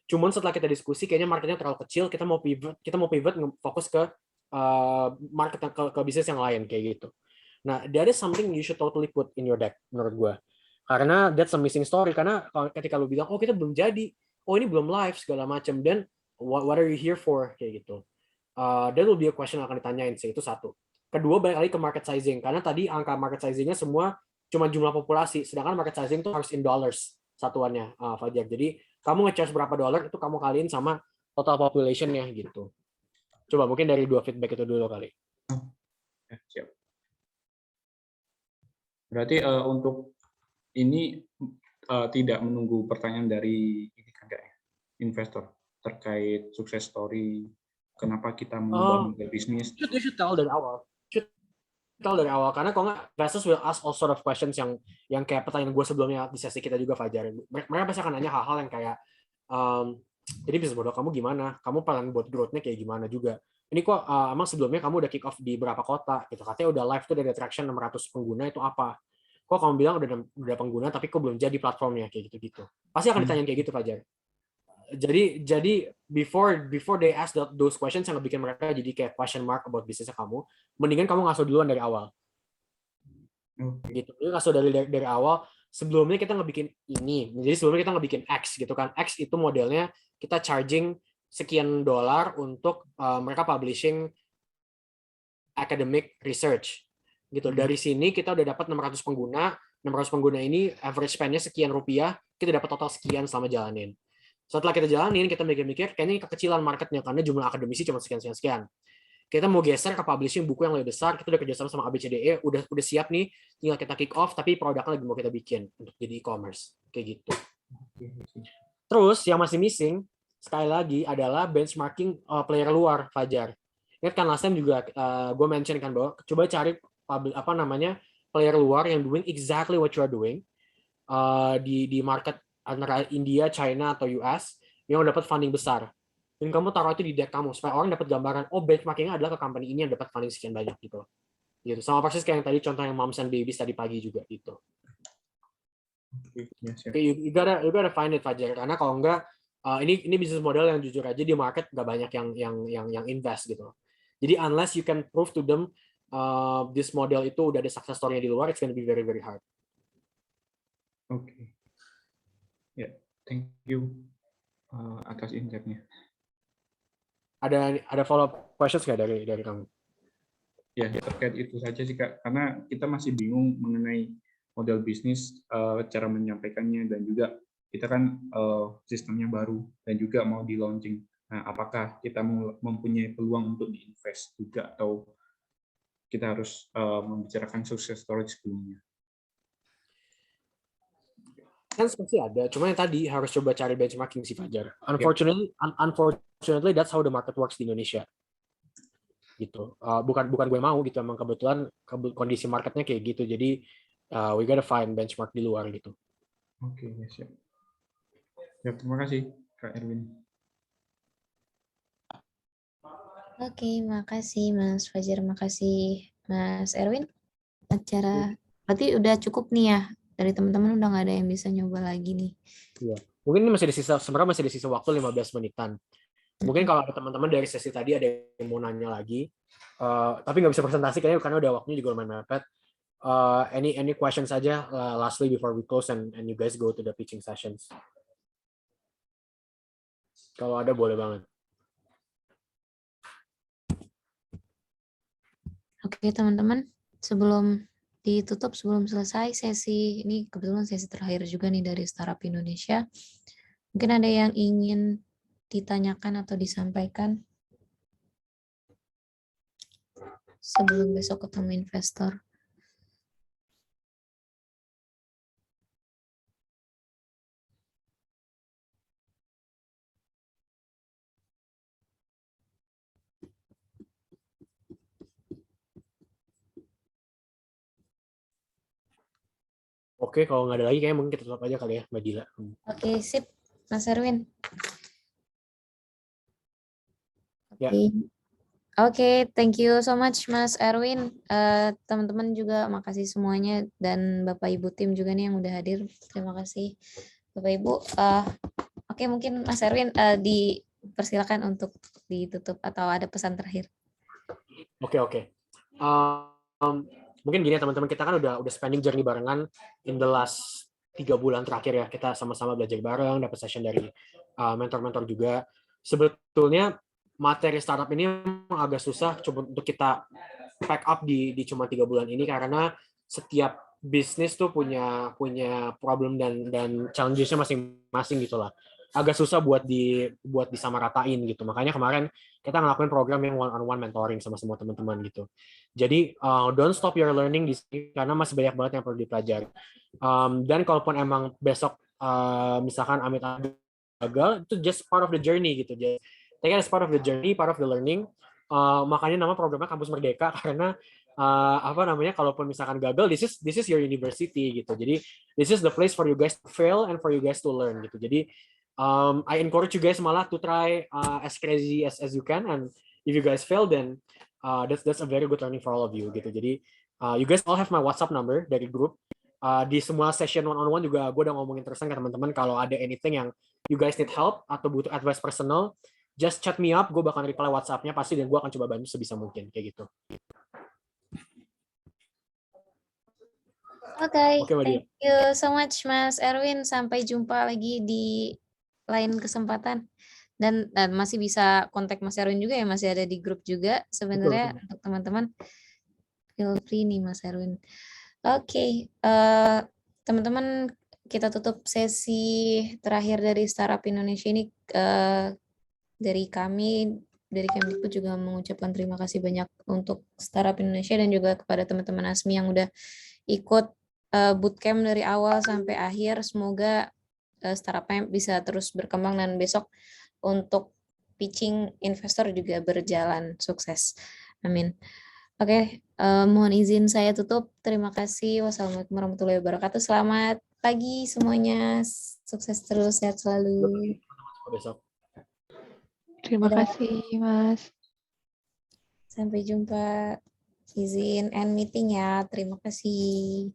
S1: Cuman setelah kita diskusi kayaknya marketnya terlalu kecil, kita mau pivot fokus ke market ke bisnis yang lain kayak gitu. Nah, that is something you should totally put in your deck menurut gue. Karena that's a missing story, karena ketika lu bilang oh kita belum jadi, oh ini belum live segala macam, dan what are you here for kayak gitu. That will be a question yang akan ditanyain sih, itu satu. Kedua, balik lagi ke market sizing, karena tadi angka market sizingnya semua cuma jumlah populasi, sedangkan market sizing itu harus in dollars satuannya, Fajar. Jadi kamu nge-charge berapa dolar itu kamu kaliin sama total population-nya gitu. Coba mungkin dari dua feedback itu dulu kali.
S7: Siap. Berarti untuk ini tidak menunggu pertanyaan dari investor terkait sukses story, kenapa kita mengubah model bisnis.
S1: You should tell dari awal. Karena kalau nggak, investors will ask all sort of questions yang kayak pertanyaan gue sebelumnya di sesi kita juga, Fajar. Mereka pasti akan nanya hal-hal yang kayak jadi bisnis model kamu gimana, kamu plan buat growth-nya kayak gimana juga. Ini kok emang sebelumnya kamu udah kick off di berapa kota gitu, katanya udah live tuh dari attraction 600 pengguna, itu apa? Kok kamu bilang udah pengguna tapi kok belum jadi platformnya kayak gitu. Pasti akan ditanyain kayak gitu, Fajar. Jadi before they ask those questions yang bikin mereka jadi kayak question mark about bisnisnya kamu, mendingan kamu ngasih duluan dari awal. Gitu. Jadi ngasih dari awal. Sebelumnya kita ngebikin ini, jadi sebelumnya kita ngebikin X gitu kan. X itu modelnya kita charging sekian dolar untuk mereka publishing academic research gitu. Dari sini kita udah dapat 600 pengguna, 600 pengguna ini average spend-nya sekian rupiah, kita dapat total sekian selama jalanin. Setelah kita jalanin, kita mikir-mikir, kayaknya ini kekecilan marketnya karena jumlah akademisi cuma sekian-sekian. Kita mau geser ke publishing buku yang lebih besar, kita udah kerjasama sama ABCDE, udah siap nih, tinggal kita kick off, tapi produknya lagi mau kita bikin untuk jadi e-commerce, kayak gitu. Terus yang masih missing, sekali lagi adalah benchmarking player luar, Fajar. Ingat kan last time juga gue mention kan bahwa coba cari player luar yang doing exactly what you are doing di market antara India, China atau US yang dapat funding besar. Dan kamu taruh itu di deck kamu supaya orang dapat gambaran, oh benchmarkingnya adalah ke company ini yang dapat funding sekian banyak gitu. Gitu. Sama persis kayak yang tadi contoh yang Moms and Babies tadi pagi juga gitu. Okay, you gotta find it, Fajar, karena kalau enggak ini bisnis model yang jujur aja di market nggak banyak yang invest gitu. Jadi unless you can prove to them this model itu udah ada success story-nya di luar, it's gonna be very very hard.
S7: Oke. Ya, thank you atas insight-nya.
S1: Ada follow up questions nggak dari kamu?
S7: Ya, terkait itu saja sih Kak, karena kita masih bingung mengenai model bisnis, cara menyampaikannya, dan juga kita kan sistemnya baru dan juga mau di launching. Nah, apakah kita mempunyai peluang untuk diinvest juga atau kita harus membicarakan success story sebelumnya?
S1: Kan pasti ada, cuma yang tadi harus coba cari benchmarking sih Fajar. Unfortunately that's how the market works di Indonesia. Gitu. Bukan gue mau gitu, emang kebetulan kondisi marketnya kayak gitu. Jadi we gotta find benchmark di luar gitu.
S7: Oke, siap. Ya, terima kasih Kak Erwin.
S2: Oke, makasih Mas Fajar, makasih Mas Erwin. Berarti udah cukup nih ya, dari teman-teman udah nggak ada yang bisa nyoba lagi nih.
S1: Iya. Mungkin ini sebenarnya masih ada sisa waktu 15 menitan. Mungkin kalau ada teman-teman dari sesi tadi ada yang mau nanya lagi, tapi nggak bisa presentasi kayaknya karena udah waktunya juga lumayan mepet. Any questions saja lastly before we close and you guys go to the pitching sessions. Kalau ada boleh banget.
S2: Oke teman-teman, sebelum ditutup, sebelum selesai sesi ini, kebetulan sesi terakhir juga nih dari Startup Indonesia. Mungkin ada yang ingin ditanyakan atau disampaikan sebelum besok ketemu investor.
S1: Oke, kalau nggak ada lagi kayaknya mungkin kita tutup aja kali ya, Mbak Dila.
S2: Oke, sip, Mas Erwin.
S1: Ya.
S2: Oke, thank you so much Mas Erwin. Teman-teman juga makasih semuanya, dan Bapak Ibu tim juga nih yang udah hadir. Terima kasih Bapak Ibu. Oke, mungkin Mas Erwin dipersilakan untuk ditutup atau ada pesan terakhir.
S1: Oke. Mungkin gini ya teman-teman, kita kan udah spending journey barengan in the last 3 bulan terakhir ya. Kita sama-sama belajar bareng, dapat session dari mentor-mentor juga. Sebetulnya materi startup ini agak susah coba untuk kita pack up di cuma 3 bulan ini, karena setiap bisnis tuh punya problem dan challenges-nya masing-masing gitulah. Agak susah buat disamaratain gitu. Makanya kemarin kita ngelakuin program yang one-on-one mentoring sama semua teman-teman gitu. Jadi don't stop your learning di sini karena masih banyak banget yang perlu dipelajari. Dan kalaupun emang besok misalkan amit-amit gagal, itu just part of the journey gitu. Just take it as part of the journey, part of the learning. Makanya nama programnya Kampus Merdeka, karena kalaupun misalkan gagal, this is your university gitu. Jadi this is the place for you guys to fail and for you guys to learn gitu. Jadi I encourage you guys malah to try as crazy as you can, and if you guys fail then that's a very good learning for all of you gitu. Jadi you guys all have my WhatsApp number dari grup. Di semua session one-on-one juga gue udah ngomongin terusan ke teman-teman, kalau ada anything yang you guys need help atau butuh advice personal, just chat me up, gue bakal reply WhatsApp-nya pasti, dan gue akan coba bantu sebisa mungkin kayak gitu.
S2: Oke, thank you so much Mas Erwin. Sampai jumpa lagi di lain kesempatan. Dan masih bisa kontak Mas Erwin juga ya, masih ada di grup juga sebenarnya. Betul. Untuk teman-teman feel free nih Mas Erwin. Oke, teman-teman, kita tutup sesi terakhir dari Startup Indonesia ini. Dari kami, dari Kemdikbud juga mengucapkan terima kasih banyak untuk Startup Indonesia dan juga kepada teman-teman ASMI yang udah ikut bootcamp dari awal sampai akhir. Semoga startupnya bisa terus berkembang dan besok untuk pitching investor juga berjalan sukses. Amin. Oke, mohon izin saya tutup. Terima kasih. Wassalamualaikum warahmatullahi wabarakatuh. Selamat pagi semuanya. Sukses terus, sehat selalu.
S1: Besok.
S6: Terima
S2: Dadah.
S6: kasih, Mas.
S2: Sampai jumpa. Izin end meeting ya. Terima kasih.